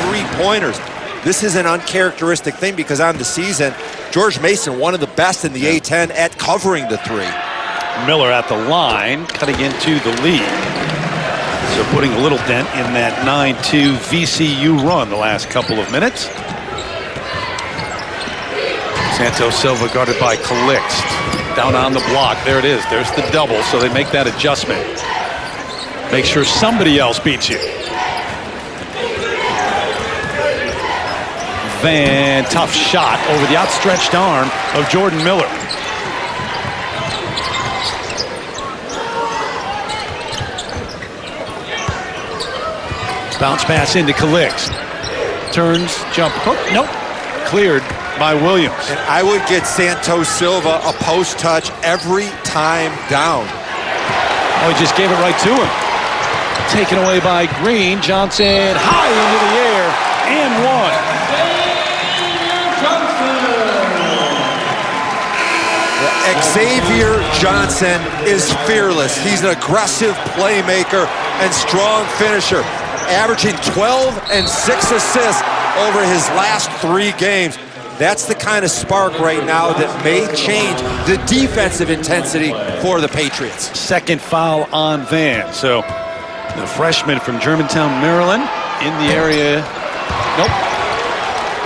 three-pointers. This is an uncharacteristic thing because on the season, George Mason, one of the best in the A-10 at covering the three. Miller at the line, cutting into the lead. So putting a little dent in that 9-2 VCU run the last couple of minutes. Santos-Silva guarded by Calixt. Down on the block. There it is. There's the double, so they make that adjustment. Make sure somebody else beats you. Van, tough shot over the outstretched arm of Jordan Miller. Bounce pass into Calixt. Turns, jump hook, nope. Cleared by Williams. And I would get Santos-Silva a post touch every time down. Oh, he just gave it right to him. Taken away by Green. Johnson high into the air and one. Xavier Johnson is fearless. He's an aggressive playmaker and strong finisher, averaging 12 and 6 assists over his last 3 games. That's the kind of spark right now that may change the defensive intensity for the Patriots. Second foul on Van. So the freshman from Germantown, Maryland, in the area. Nope.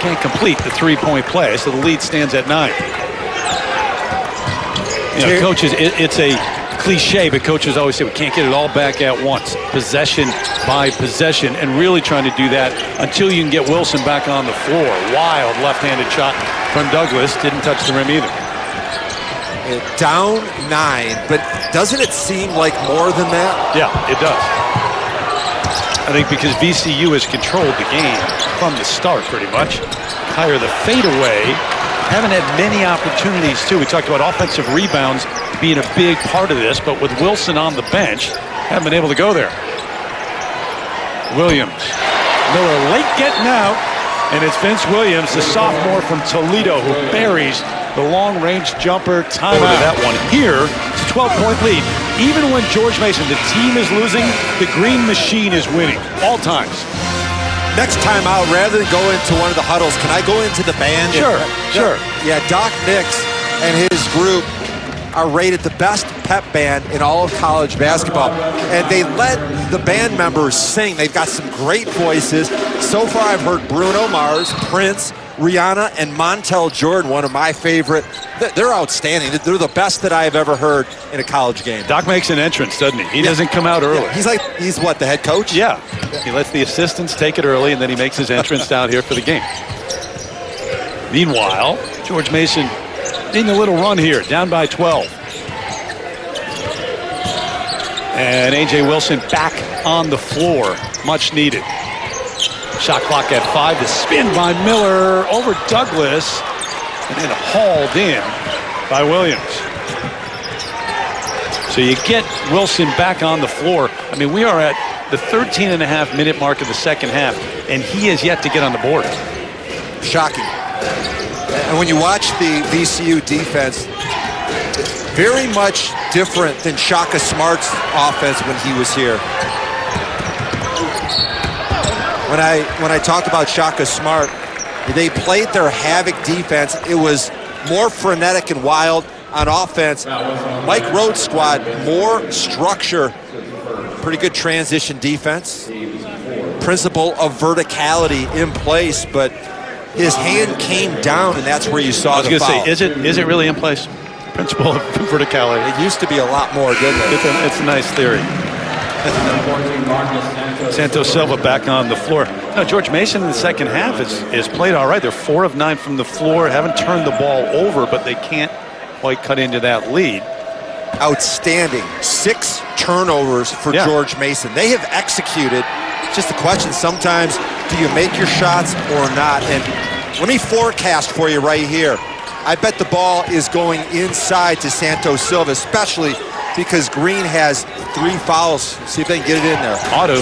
Can't complete the three-point play, so the lead stands at 9. You know, coaches, it's a cliche, but coaches always say we can't get it all back at once. Possession by possession, and really trying to do that until you can get Wilson back on the floor. Wild left-handed shot from Douglas. Didn't touch the rim either. Down 9, but doesn't it seem like more than that? Yeah, it does. I think because VCU has controlled the game from the start pretty much. Higher the fadeaway. Haven't had many opportunities, too. We talked about offensive rebounds being a big part of this, but with Wilson on the bench, haven't been able to go there. Williams. Miller late getting out, and it's Vince Williams, the sophomore from Toledo, who buries the long-range jumper. Timeout. That one here. It's a 12-point lead. Even when George Mason, the team is losing, the green machine is winning all times. Next time out, rather than go into one of the huddles, can I go into the band? Sure. Yeah, Doc Nix and his group are rated the best pep band in all of college basketball. And they let the band members sing. They've got some great voices. So far, I've heard Bruno Mars, Prince, Rihanna, and Montel Jordan, one of my favorite. They're outstanding. They're the best that I've ever heard in a college game. Doc makes an entrance, doesn't he? He doesn't come out early. Yeah. He's what, the head coach? Yeah. He lets the assistants take it early, and then he makes his entrance down here for the game. Meanwhile, George Mason in the little run here, down by 12. And A.J. Wilson back on the floor, much needed. Shot clock at 5. The spin by Miller over Douglas, and then hauled in by Williams. So you get Wilson back on the floor. I mean, we are at the 13.5-minute mark of the second half, and he has yet to get on the board. Shocking. And when you watch the VCU defense, very much different than Shaka Smart's offense when he was here. When I talked about Shaka Smart, they played their havoc defense. It was more frenetic and wild on offense. Mike Rhodes' squad, more structure, pretty good transition defense. Principle of verticality in place, but his hand came down, and that's where you saw the foul. I was going to say, is it really in place? Principle of verticality. It used to be a lot more, didn't it? It's a nice theory. Santos-Silva back on the floor. No, George Mason in the second half is played all right. They're 4 of 9 from the floor, haven't turned the ball over, but they can't quite cut into that lead. Outstanding. 6 turnovers for George Mason. They have executed. Just a question sometimes, do you make your shots or not? And let me forecast for you right here. I bet the ball is going inside to Santos-Silva, especially because Green has 3 fouls. See if they can get it in there. Ought to.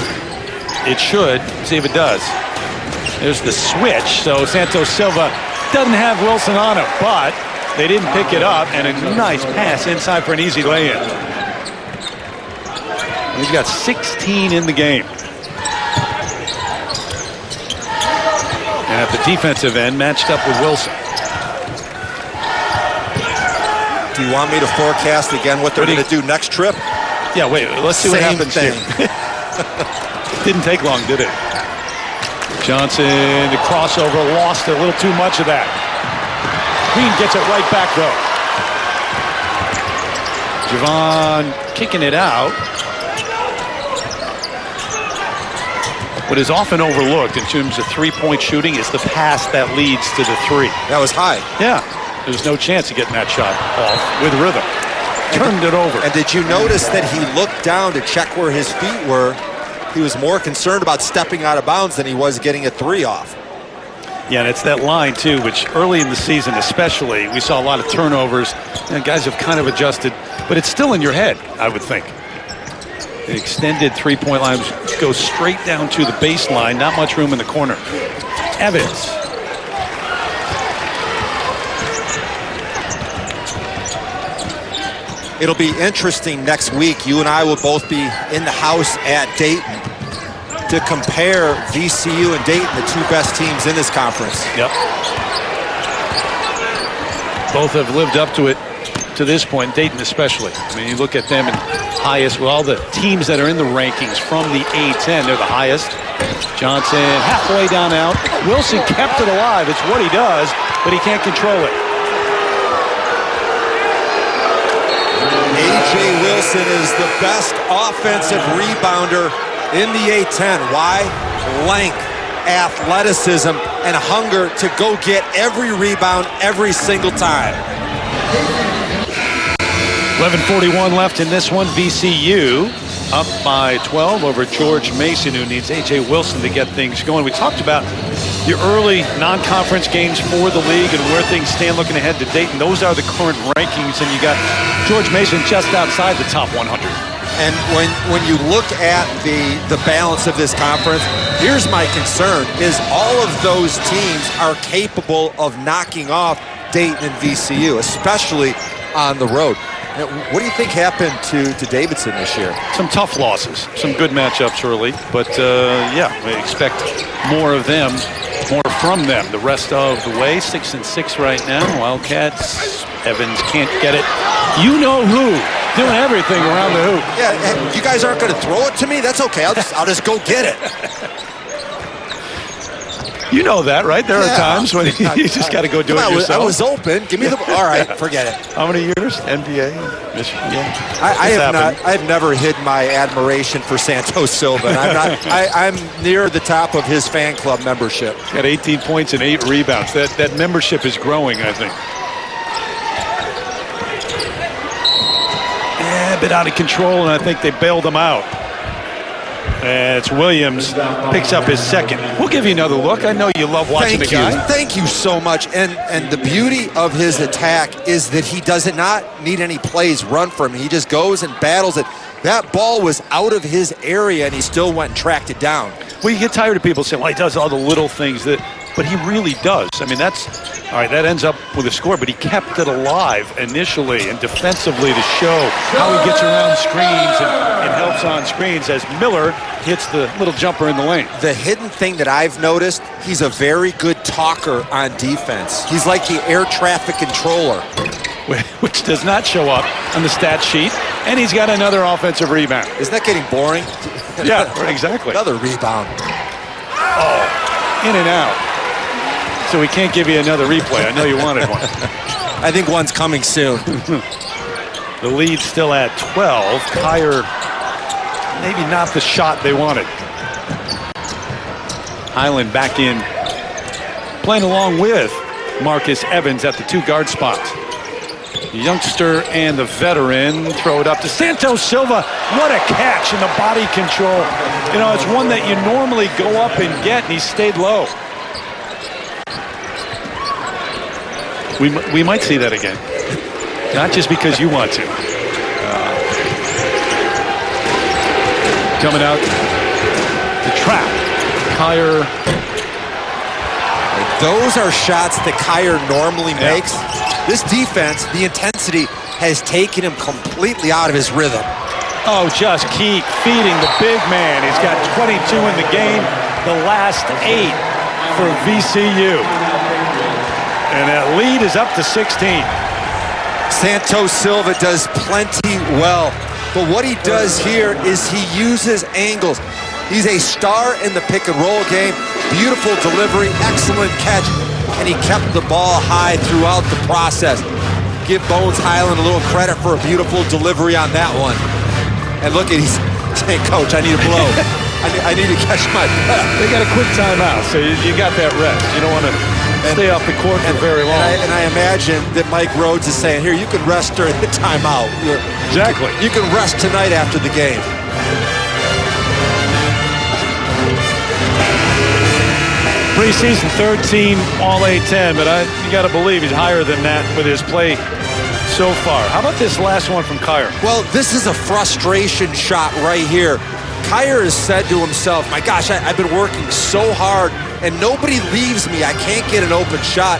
It should. See if it does. There's the switch. So Santos-Silva doesn't have Wilson on him, but they didn't pick it up, and a nice pass inside for an easy lay-in. He's got 16 in the game. And at the defensive end, matched up with Wilson. Do you want me to forecast again what they're going to do next trip? Yeah, wait, let's see what happens here. Didn't take long, did it? Johnson, the crossover, lost a little too much of that. Green gets it right back, though. Javon kicking it out. What is often overlooked in terms of three-point shooting is the pass that leads to the 3. That was high. Yeah, there's no chance of getting that shot off with rhythm. Turned it over. And did you notice that he looked down to check where his feet were? He was more concerned about stepping out of bounds than he was getting a 3 off. Yeah, and it's that line, too, which early in the season especially, we saw a lot of turnovers. And guys have kind of adjusted, but it's still in your head, I would think. The extended three-point line goes straight down to the baseline. Not much room in the corner. Evans. It'll be interesting next week. You and I will both be in the house at Dayton to compare VCU and Dayton, the 2 best teams in this conference. Yep. Both have lived up to it to this point, Dayton especially. I mean, you look at them and highest, with all the teams that are in the rankings from the A10, they're the highest. Johnson halfway down out. Wilson kept it alive. It's what he does, but he can't control it. A.J. Wilson is the best offensive rebounder in the A10. Why? Length, athleticism, and hunger to go get every rebound every single time. 11:41 left in this one. VCU up by 12 over George Mason, who needs A.J. Wilson to get things going. We talked about your early non-conference games for the league and where things stand looking ahead to Dayton. Those are the current rankings, and you got George Mason just outside the top 100. And when you look at the balance of this conference, here's my concern, is all of those teams are capable of knocking off Dayton and VCU, especially on the road. What do you think happened to Davidson this year? Some tough losses, some good matchups early, but yeah, we expect more of them, more from them the rest of the way. 6-6 right now. Wildcats, Evans can't get it. You know who, doing everything around the hoop. Yeah, you guys aren't going to throw it to me? That's okay. I'll just go get it. You know that, right? There are times when you just got to go do it yourself. I was open. Give me the. All right, forget it. How many years? NBA, Michigan. Yeah. I have never hid my admiration for Santos-Silva. I'm near the top of his fan club membership. Got 18 points and 8 rebounds. That membership is growing, I think. Yeah, a bit out of control, and I think they bailed him out. And it's Williams picks up his second. We'll give you another look. I know you love watching the guy. Thank you so much. And the beauty of his attack is that he does not need any plays run from him. He just goes and battles it. That ball was out of his area, and he still went and tracked it down. Well, you get tired of people saying, well, he does all the little things, but he really does. I mean, all right, that ends up with a score, but he kept it alive initially and defensively to show how he gets around screens and helps on screens as Miller hits the little jumper in the lane. The hidden thing that I've noticed, he's a very good talker on defense. He's like the air traffic controller. Which does not show up on the stat sheet, and he's got another offensive rebound. Isn't that getting boring? Yeah, exactly. Another rebound. Oh, in and out. So we can't give you another replay. I know you wanted one. I think one's coming soon. The lead still at 12. Kyer maybe not the shot they wanted. Highland back in, playing along with Marcus Evans at the 2 guard spots. The youngster and the veteran throw it up to Santos-Silva. What a catch, and the body control. You know, it's one that you normally go up and get, and he stayed low. We might see that again. Not just because you want to. Coming out, the trap. Kyer. Those are shots that Kyer normally makes. This defense, the intensity has taken him completely out of his rhythm. Oh, just keep feeding the big man. He's got 22 in the game, the last 8 for VCU. And that lead is up to 16. Santos-Silva does plenty well, but what he does here is he uses angles. He's a star in the pick and roll game. Beautiful delivery, excellent catch, and he kept the ball high throughout the process. Give Bones Highland a little credit for a beautiful delivery on that one. And look at, he's saying, Coach, I need a blow. I need to catch my breath. They got a quick timeout, so you got that rest. You don't want to stay off the court for very long. And I imagine that Mike Rhodes is saying, here, you can rest during the timeout. Exactly. You can rest tonight after the game. Preseason 13 All A-10, but you got to believe he's higher than that with his play so far. How about this last one from Kyer? Well, this is a frustration shot right here. Kyer has said to himself, my gosh, I've been working so hard and nobody leaves me. I can't get an open shot.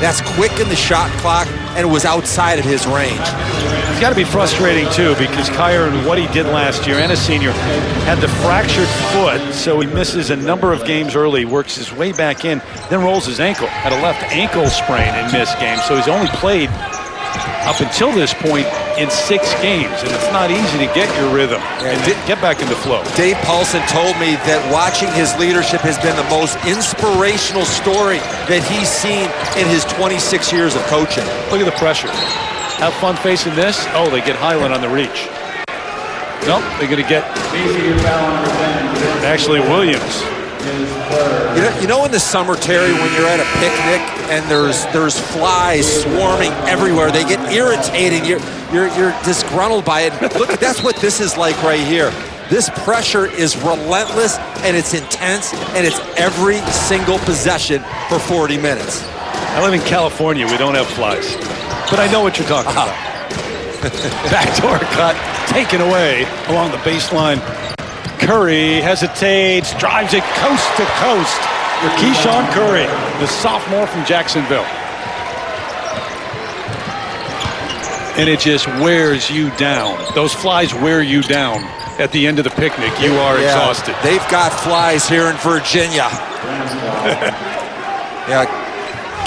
That's quick in the shot clock, and it was outside of his range. It's got to be frustrating, too, because Kyer and what he did last year, and a senior, had the fractured foot, so he misses a number of games early, works his way back in, then rolls his ankle. Had a left ankle sprain in missed games, so he's only played up until this point in 6 games, and it's not easy to get your rhythm and get back into flow. Dave Paulson told me that watching his leadership has been the most inspirational story that he's seen in his 26 years of coaching. Look at the pressure. Have fun facing this. Oh, they get Highland on the reach. Nope, they're going to get actually Williams. You know in the summer, Terry, when you're at a picnic and there's flies swarming everywhere, they get irritating. You're disgruntled by it. Look, that's what this is like right here. This pressure is relentless, and it's intense, and it's every single possession for 40 minutes. I live in California. We don't have flies, but I know what you're talking about. Backdoor cut taken away along the baseline. Curry hesitates, drives it coast to coast for Keyshawn Curry, the sophomore from Jacksonville. And it just wears you down. Those flies wear you down at the end of the picnic. You are exhausted. They've got flies here in Virginia.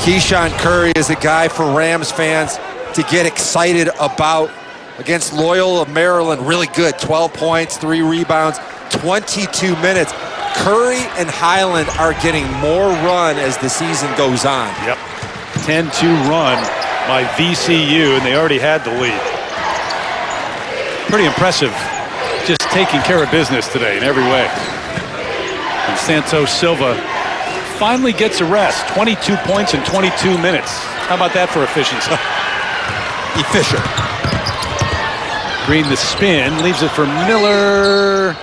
Keyshawn Curry is a guy for Rams fans to get excited about. Against Loyola Maryland, really good. 12 points, 3 rebounds, 22 minutes. Curry and Highland are getting more run as the season goes on. Yep. 10-2 run by VCU, and they already had the lead. Pretty impressive. Just taking care of business today in every way. And Santos-Silva finally gets a rest. 22 points in 22 minutes. How about that for efficiency? Efficient. Green the spin, leaves it for Miller,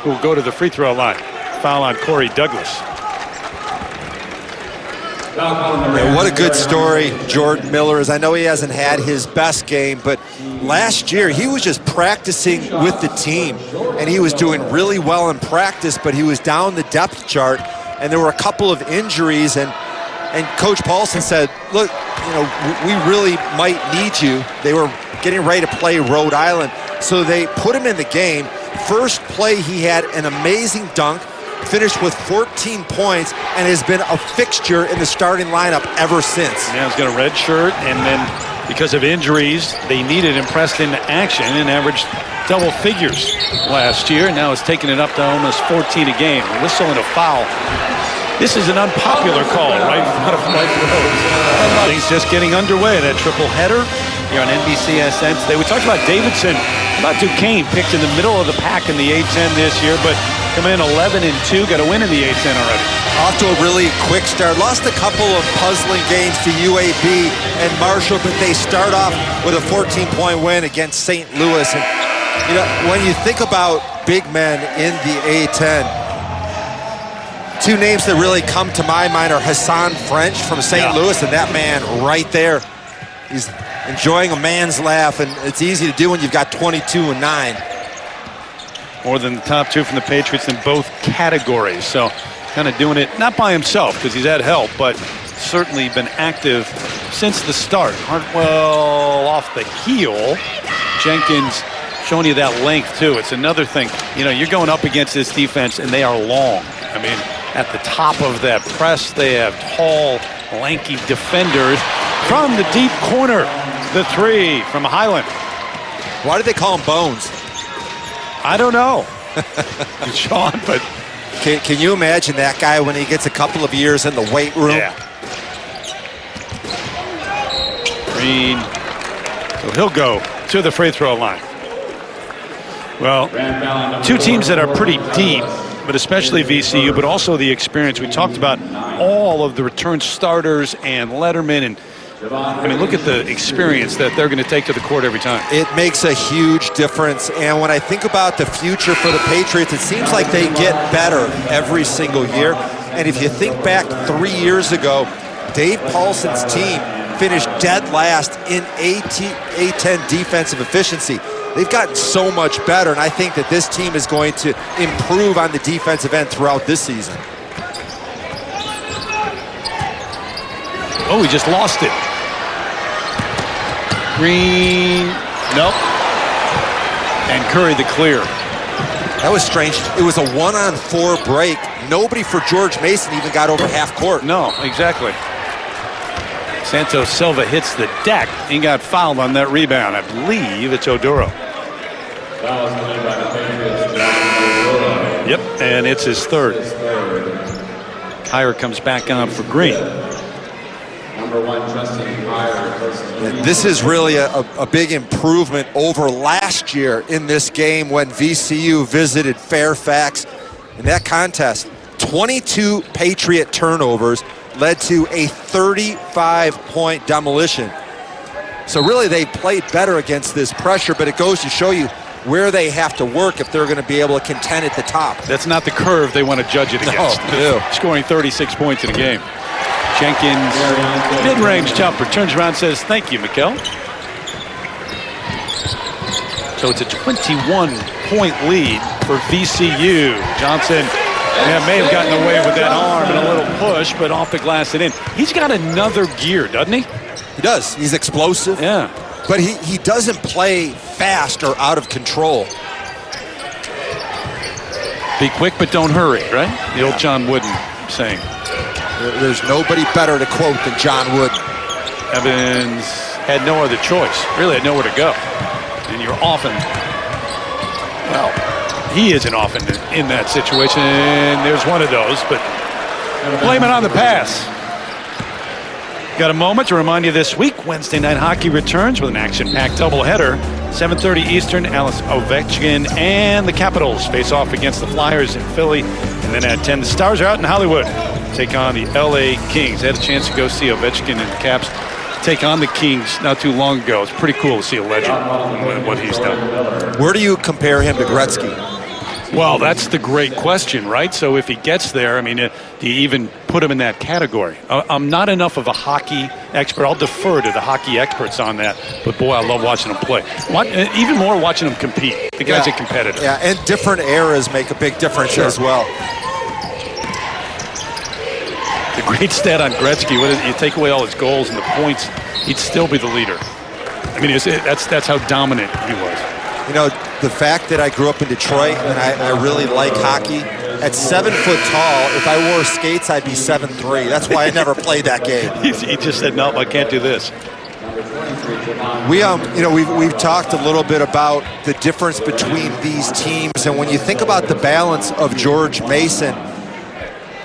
who will go to the free throw line. Foul on Corey Douglas. What a good story Jordan Miller is. I know he hasn't had his best game, but last year he was just practicing with the team, and he was doing really well in practice, but he was down the depth chart, and there were a couple of injuries, and Coach Paulson said, look, we really might need you. They were getting ready to play Rhode Island, so they put him in the game. First play, he had an amazing dunk, finished with 14 points, and has been a fixture in the starting lineup ever since. Yeah, he's got a red shirt, and then because of injuries, they needed him pressed into action and averaged double figures last year. Now he's taking it up to almost 14 a game. Whistle and a foul. This is an unpopular call right in front of Mike Rhodes. Things just getting underway. That triple header here on NBCSN today. We talked about Davidson, about Duquesne, picked in the middle of the pack in the A-10 this year, but coming in 11-2, got a win in the A-10 already. Off to a really quick start. Lost a couple of puzzling games to UAB and Marshall, but they start off with a 14-point win against St. Louis. And you know, when you think about big men in the A-10, two names that really come to my mind are Hassan French from St. Louis, and that man right there, he's enjoying a man's laugh, and it's easy to do when you've got 22 and 9. More than the top two from the Patriots in both categories. So kind of doing it, not by himself because he's had help, but certainly been active since the start. Hartwell off the heel. Jenkins showing you that length too. It's another thing. You know, you're going up against this defense and they are long. I mean, at the top of that press, they have tall, lanky defenders. From the deep corner, the three from Highland. Why did they call him Bones? I don't know, Sean, but can you imagine that guy when he gets a couple of years in the weight room? Yeah. Green, so he'll go to the free throw line. Well, two teams that are pretty deep, but especially VCU, but also the experience. We talked about all of the return starters and Letterman, and I mean, look at the experience that they're going to take to the court every time. It makes a huge difference, and when I think about the future for the Patriots, it seems like they get better every single year. And if you think back 3 years ago, Dave Paulson's team finished dead last in A-10 defensive efficiency. They've gotten so much better, and I think that this team is going to improve on the defensive end throughout this season. Oh, he just lost it. Green, nope. And Curry the clear. That was strange. It was a 1-on-4 break. Nobody for George Mason even got over half court. No, exactly. Santos-Silva hits the deck and got fouled on that rebound. I believe it's Oduro. Yep, and it's his third. Kyer comes back on for Green. This is really a big improvement over last year in this game when VCU visited Fairfax. In that contest, 22 Patriot turnovers led to a 35-point demolition. So really they played better against this pressure, but it goes to show you where they have to work if they're going to be able to contend at the top. That's not the curve they want to judge it against. No. Scoring 36 points in a game. Jenkins, mid-range jumper, turns around and says, thank you, Mikkel. So it's a 21-point lead for VCU. Johnson may have gotten away with that arm and a little push, but off the glass and in. He's got another gear, doesn't he? He does. He's explosive. Yeah. But he doesn't play fast or out of control. Be quick, but don't hurry, right? The old John Wooden saying. There's nobody better to quote than John Wood. Evans had no other choice. Really had nowhere to go. And you're often, well, he isn't often in that situation. And there's one of those, but blame it on the pass. Got a moment to remind you this week, Wednesday Night Hockey returns with an action-packed doubleheader. 7:30 Eastern, Alice Ovechkin and the Capitals face off against the Flyers in Philly. And then at 10, the Stars are out in Hollywood. Take on the LA Kings. I had a chance to go see Ovechkin and the Caps take on the Kings not too long ago. It's pretty cool to see a legend and what he's done. Where do you compare him to Gretzky? Well, that's the great question, right? So if he gets there, I mean, do you even put him in that category? I'm not enough of a hockey expert. I'll defer to the hockey experts on that. But, boy, I love watching him play. Even more watching him compete. The guy's a competitor. Yeah, and different eras make a big difference as well. The great stat on Gretzky, you take away all his goals and the points, he'd still be the leader. I mean, that's how dominant he was. You know, the fact that I grew up in Detroit and I really like hockey, at 7 foot tall, if I wore skates, I'd be 7'3". That's why I never played that game. He just said, no, I can't do this. We've talked a little bit about the difference between these teams, and when you think about the balance of George Mason,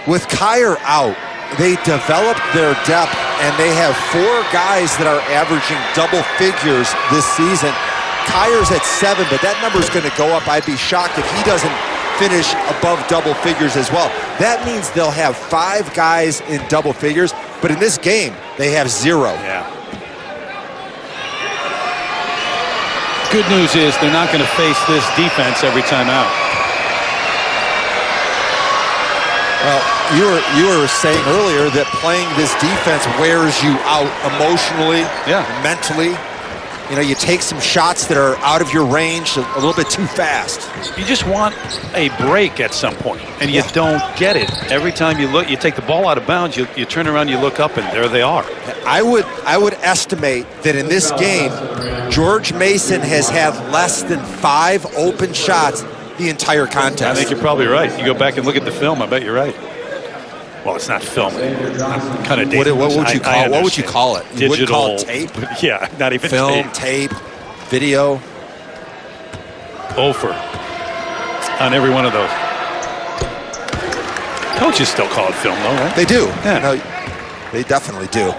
with Kyer out, they developed their depth and they have 4 guys that are averaging double figures this season. Kyer's at 7, but that number is going to go up. I'd be shocked if he doesn't finish above double figures as well. That means they'll have 5 guys in double figures, but in this game, they have 0. Yeah. Good news is they're not going to face this defense every time out. Well, you were saying earlier that playing this defense wears you out emotionally, mentally. You know, you take some shots that are out of your range a little bit too fast. You just want a break at some point, and you don't get it. Every time you look, you take the ball out of bounds, you turn around, you look up, and there they are. I would estimate that in this game, George Mason has had less than 5 open shots the entire contest. I think you're probably right. You go back and look at the film, I bet you're right. Well, it's not film. I'm kind of dangerous. What would you call? What would you call it? You Digital. Would call it tape? Yeah, not even film, tape, video. Over on every one of those. Coaches still call it film, though, right? They do. Yeah. No, they definitely do.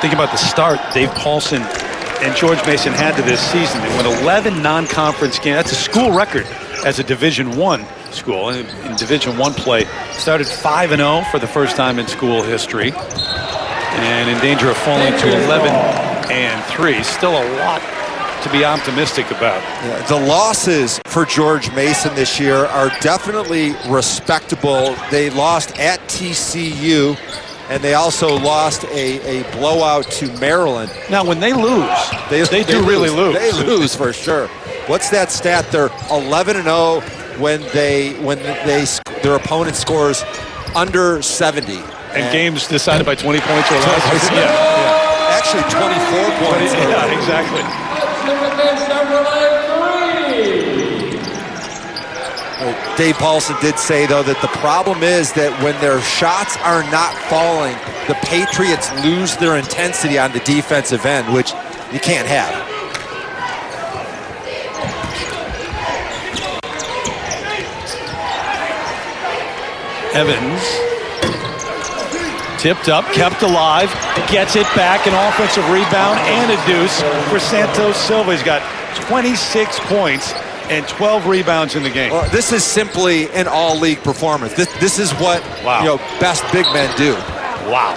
Think about the start Dave Paulson and George Mason had to this season. They won 11 non-conference games. That's a school record as a Division I school. In Division I play, started 5-0 for the first time in school history, and in danger of falling to 11-3. Still a lot to be optimistic about. Yeah, the losses for George Mason this year are definitely respectable. They lost at TCU. And they also lost a blowout to Maryland. Now, when they lose, they do really lose. They lose for sure. What's that stat? They're 11-0 when their opponent scores under 70. And games decided by 20 points or less. Actually, 24 points. Yeah, exactly. Dave Paulson did say, though, that the problem is that when their shots are not falling, the Patriots lose their intensity on the defensive end, which you can't have. Evans tipped up, kept alive, gets it back, an offensive rebound and a deuce for Santos-Silva. He's got 26 points and 12 rebounds in the game. Well, this is simply an all-league performance. This is what best big men do. Wow.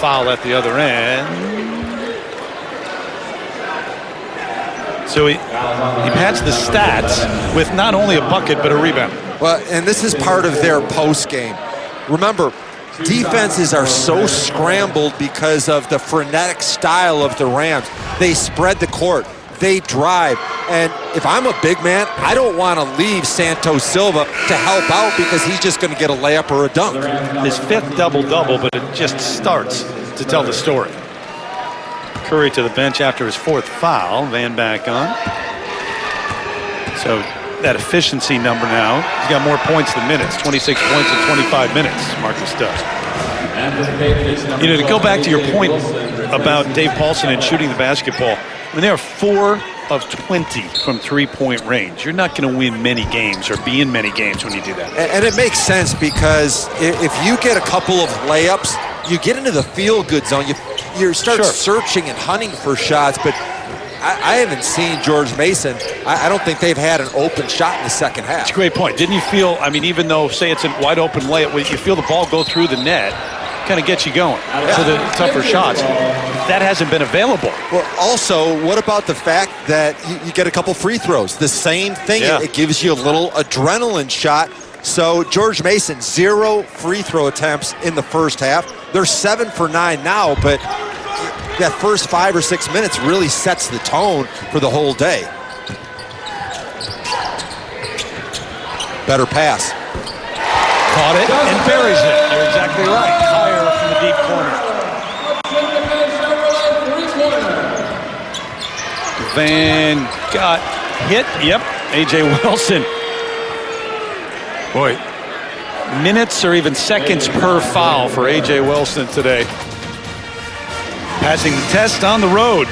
Foul at the other end. So he pads the stats with not only a bucket but a rebound. Well, and this is part of their post game. Remember, defenses are so scrambled because of the frenetic style of the Rams. They spread the court. They drive, and if I'm a big man, I don't want to leave Santos-Silva to help out because he's just going to get a layup or a dunk. His 5th double-double, but it just starts to tell the story. Curry to the bench after his 4th foul. Van back on. So that efficiency number now, he's got more points than minutes. 26 points in 25 minutes, Marcus does. You know, to go back to your point about Dave Paulson and shooting the basketball, I mean, they are 4 of 20 from three-point range. You're not going to win many games or be in many games when you do that. And it makes sense because if you get a couple of layups, you get into the feel-good zone. You start searching and hunting for shots, but I haven't seen George Mason. I don't think they've had an open shot in the second half. It's a great point. Didn't you feel, I mean, even though, say it's a wide-open layup, you feel the ball go through the net, kind of gets you going for the tougher shots. That hasn't been available. Well, also, what about the fact that you get a couple free throws? The same thing. Yeah. It gives you a little adrenaline shot. So George Mason, 0 free throw attempts in the first half. They're 7 for 9 now, but that first 5 or 6 minutes really sets the tone for the whole day. Better pass. Caught it and buries it. You're exactly right. Higher from the deep corner. Van got hit. Yep. A.J. Wilson. Boy, minutes or even seconds per foul for A.J. Wilson today. Passing the test on the road.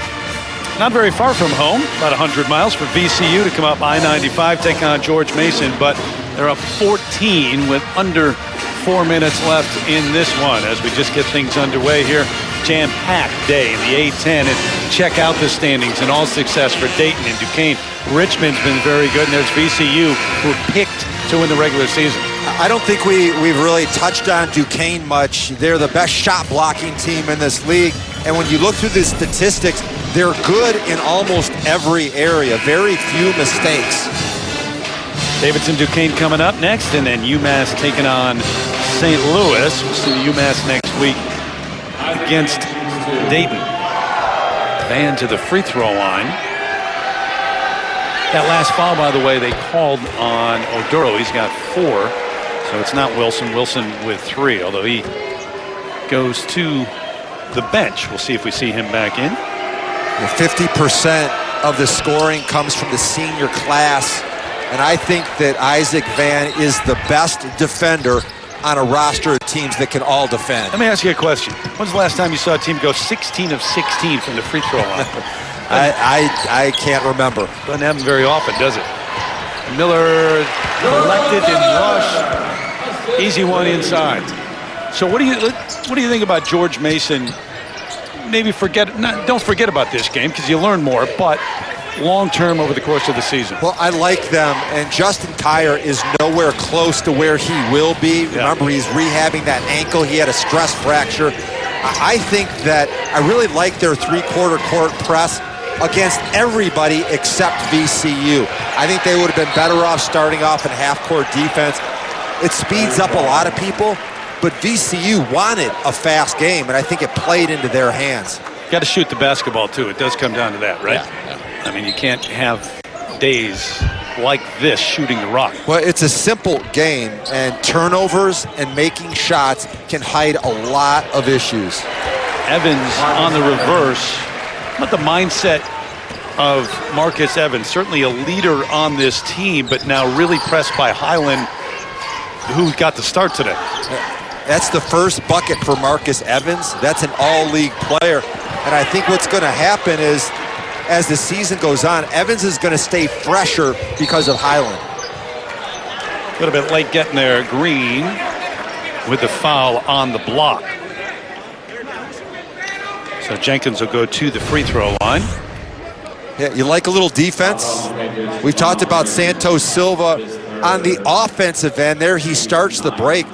not very far from home, about 100 miles for VCU to come up I-95, take on George Mason, but they're up 14 with under 4 minutes left in this one as we just get things underway here. Jam-packed day in the A-10, and check out the standings and all success for Dayton and Duquesne. Richmond's been very good, and there's VCU, who picked to win the regular season. I don't think we've really touched on Duquesne much. They're the best shot blocking team in this league, and when you look through the statistics, they're good in almost every area. Very few mistakes. Davidson Duquesne coming up next, and then UMass taking on St. Louis. We'll see UMass next week against Dayton. Van to the free throw line. That last foul, by the way, they called on Oduro. He's got 4, so it's not Wilson. Wilson with 3, although he goes to the bench. We'll see if we see him back in. 50% of the scoring comes from the senior class, and I think that Isaac Van is the best defender on a roster of teams that can all defend. Let me ask you a question. When's the last time you saw a team go 16 of 16 from the free throw line? I can't remember. Doesn't happen very often, does it? Miller collected and rushed. Easy one inside. So what do you think about George Mason? Maybe don't forget about this game because you learn more, but long-term over the course of the season. Well, I like them, and Justin Kier is nowhere close to where he will be. Yeah. Remember, he's rehabbing that ankle. He had a stress fracture. I think that I really like their three-quarter court press against everybody except VCU. I think they would have been better off starting off in half-court defense. It speeds up a lot of people, but VCU wanted a fast game, and I think it played into their hands. Got to shoot the basketball, too. It does come down to that, right? Yeah. I mean, you can't have days like this shooting the rock. Well, it's a simple game, and turnovers and making shots can hide a lot of issues. Evans on the reverse. What the mindset of Marcus Evans? Certainly a leader on this team, but now really pressed by Highland, who got the start today. That's the first bucket for Marcus Evans. That's an all-league player. And I think what's going to happen is, as the season goes on, Evans is going to stay fresher because of Highland. A little bit late getting there. Green with the foul on the block. So Jenkins will go to the free throw line. Yeah, you like a little defense? We've talked about Santos-Silva on the offensive end. There he starts the break.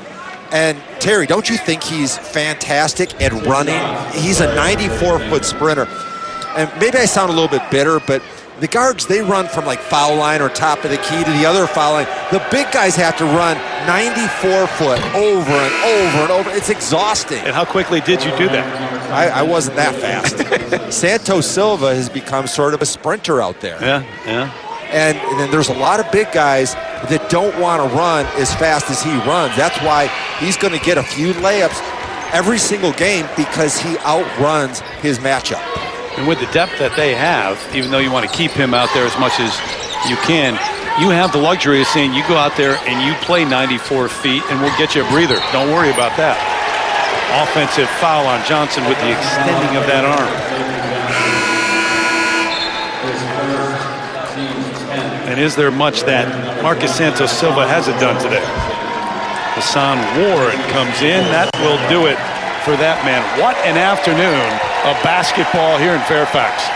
And Terry, don't you think he's fantastic at running? He's a 94-foot sprinter. And maybe I sound a little bit bitter, but the guards, they run from like foul line or top of the key to the other foul line. The big guys have to run 94-foot over and over and over. It's exhausting. And how quickly did you do that? I wasn't that fast. Santos-Silva has become sort of a sprinter out there. Yeah. And then there's a lot of big guys that don't want to run as fast as he runs. That's why he's going to get a few layups every single game, because he outruns his matchup. And with the depth that they have, even though you want to keep him out there as much as you can, you have the luxury of saying you go out there and you play 94 feet and we'll get you a breather. Don't worry about that. Offensive foul on Johnson with the extending of that arm. And is there much that Marcus Santos-Silva hasn't done today? Hassan Ward comes in. That will do it for that man. What an afternoon of basketball here in Fairfax.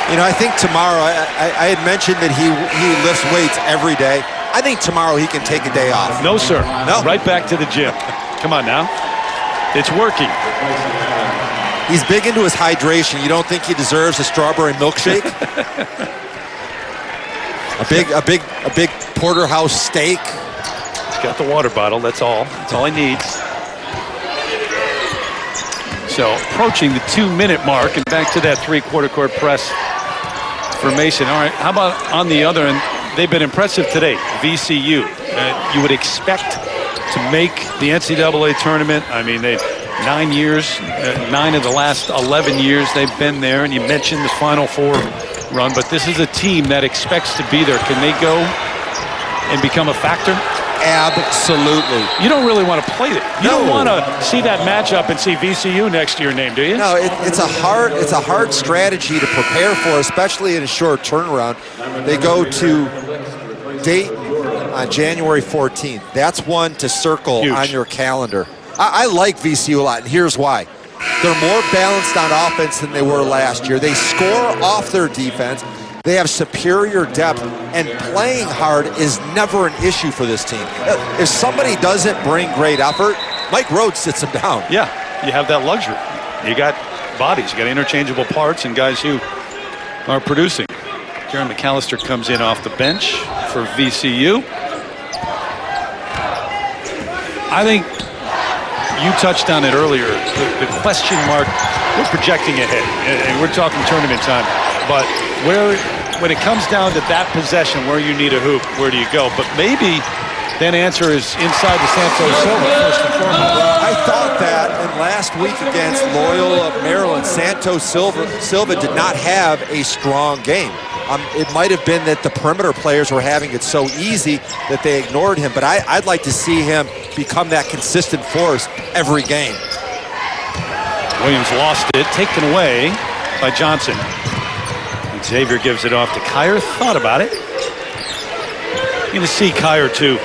You know, I think tomorrow, I had mentioned that he lifts weights every day. I think tomorrow he can take a day off. No, sir. No. Right back to the gym. Come on now. It's working. He's big into his hydration. You don't think he deserves a strawberry milkshake? a big porterhouse steak. He's got the water bottle. That's all. That's all he needs. So approaching the 2-minute mark, and back to that three-quarter court press for Mason. All right, how about on the other end? They've been impressive today. VCU. You would expect to make the NCAA tournament. I mean, they've 9 years, 9 of the last 11 years they've been there, and you mentioned the Final Four run, but this is a team that expects to be there. Can they go and become a factor? Absolutely. You don't really want to play it. You No. don't want to see that matchup and see VCU next to your name, do you? No, it's a hard strategy to prepare for, especially in a short turnaround. They go to Dayton on January 14th. That's one to circle Huge. on your calendar. I like VCU a lot, and here's why. They're more balanced on offense than they were last year. They score off their defense. They have superior depth, and playing hard is never an issue for this team. If somebody doesn't bring great effort, Mike Rhodes sits them down. Yeah, you have that luxury. You got bodies, you got interchangeable parts, and guys who are producing. Jaron McAllister comes in off the bench for VCU. I think you touched on it earlier, the question mark. We're projecting ahead, and we're talking tournament time, but when it comes down to that possession where you need a hoop, where do you go? But maybe that answer is inside the Santos-Silva first and foremost. I thought that, and last week against Loyola Maryland, Santos-Silva did not have a strong game. It might have been that the perimeter players were having it so easy that they ignored him, but I'd like to see him become that consistent force every game. Williams lost it, taken away by Johnson. And Xavier gives it off to Kyer. Thought about it. You're going to see Kyer, too,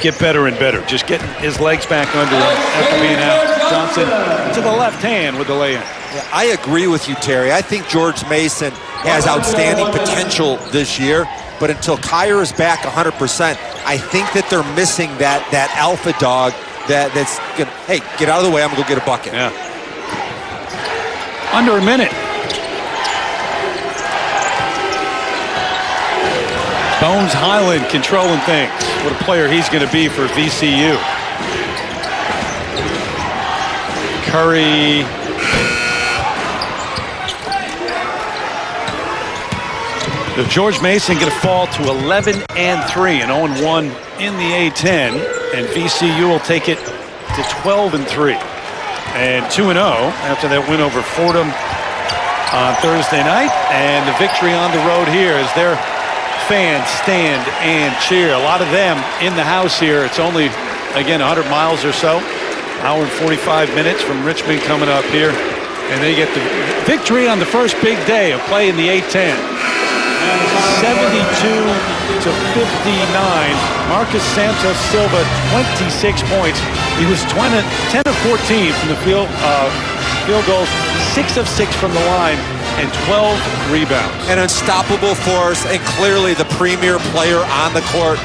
get better and better. Just getting his legs back under him after being out. Johnson to the left hand with the lay-in. Yeah, I agree with you, Terry. I think George Mason has outstanding potential this year, but until Kyer is back 100%, I think that they're missing that alpha dog that's gonna, hey, get out of the way, I'm gonna go get a bucket. Yeah. Under a minute. Bones Highland controlling things. What a player he's going to be for VCU. Curry. The George Mason going to fall to 11-3 and 0-1 in the A10, and VCU will take it to 12-3 and 2-0 after that win over Fordham on Thursday night, and the victory on the road here as their fans stand and cheer. A lot of them in the house here. It's only, again, 100 miles or so, hour and 45 minutes from Richmond coming up here, and they get the victory on the first big day of play in the A10. 72-59. Marcus Santos-Silva, 26 points. He was 10 of 14 from the field goals, 6 of 6 from the line, and 12 rebounds. An unstoppable force, and clearly the premier player on the court.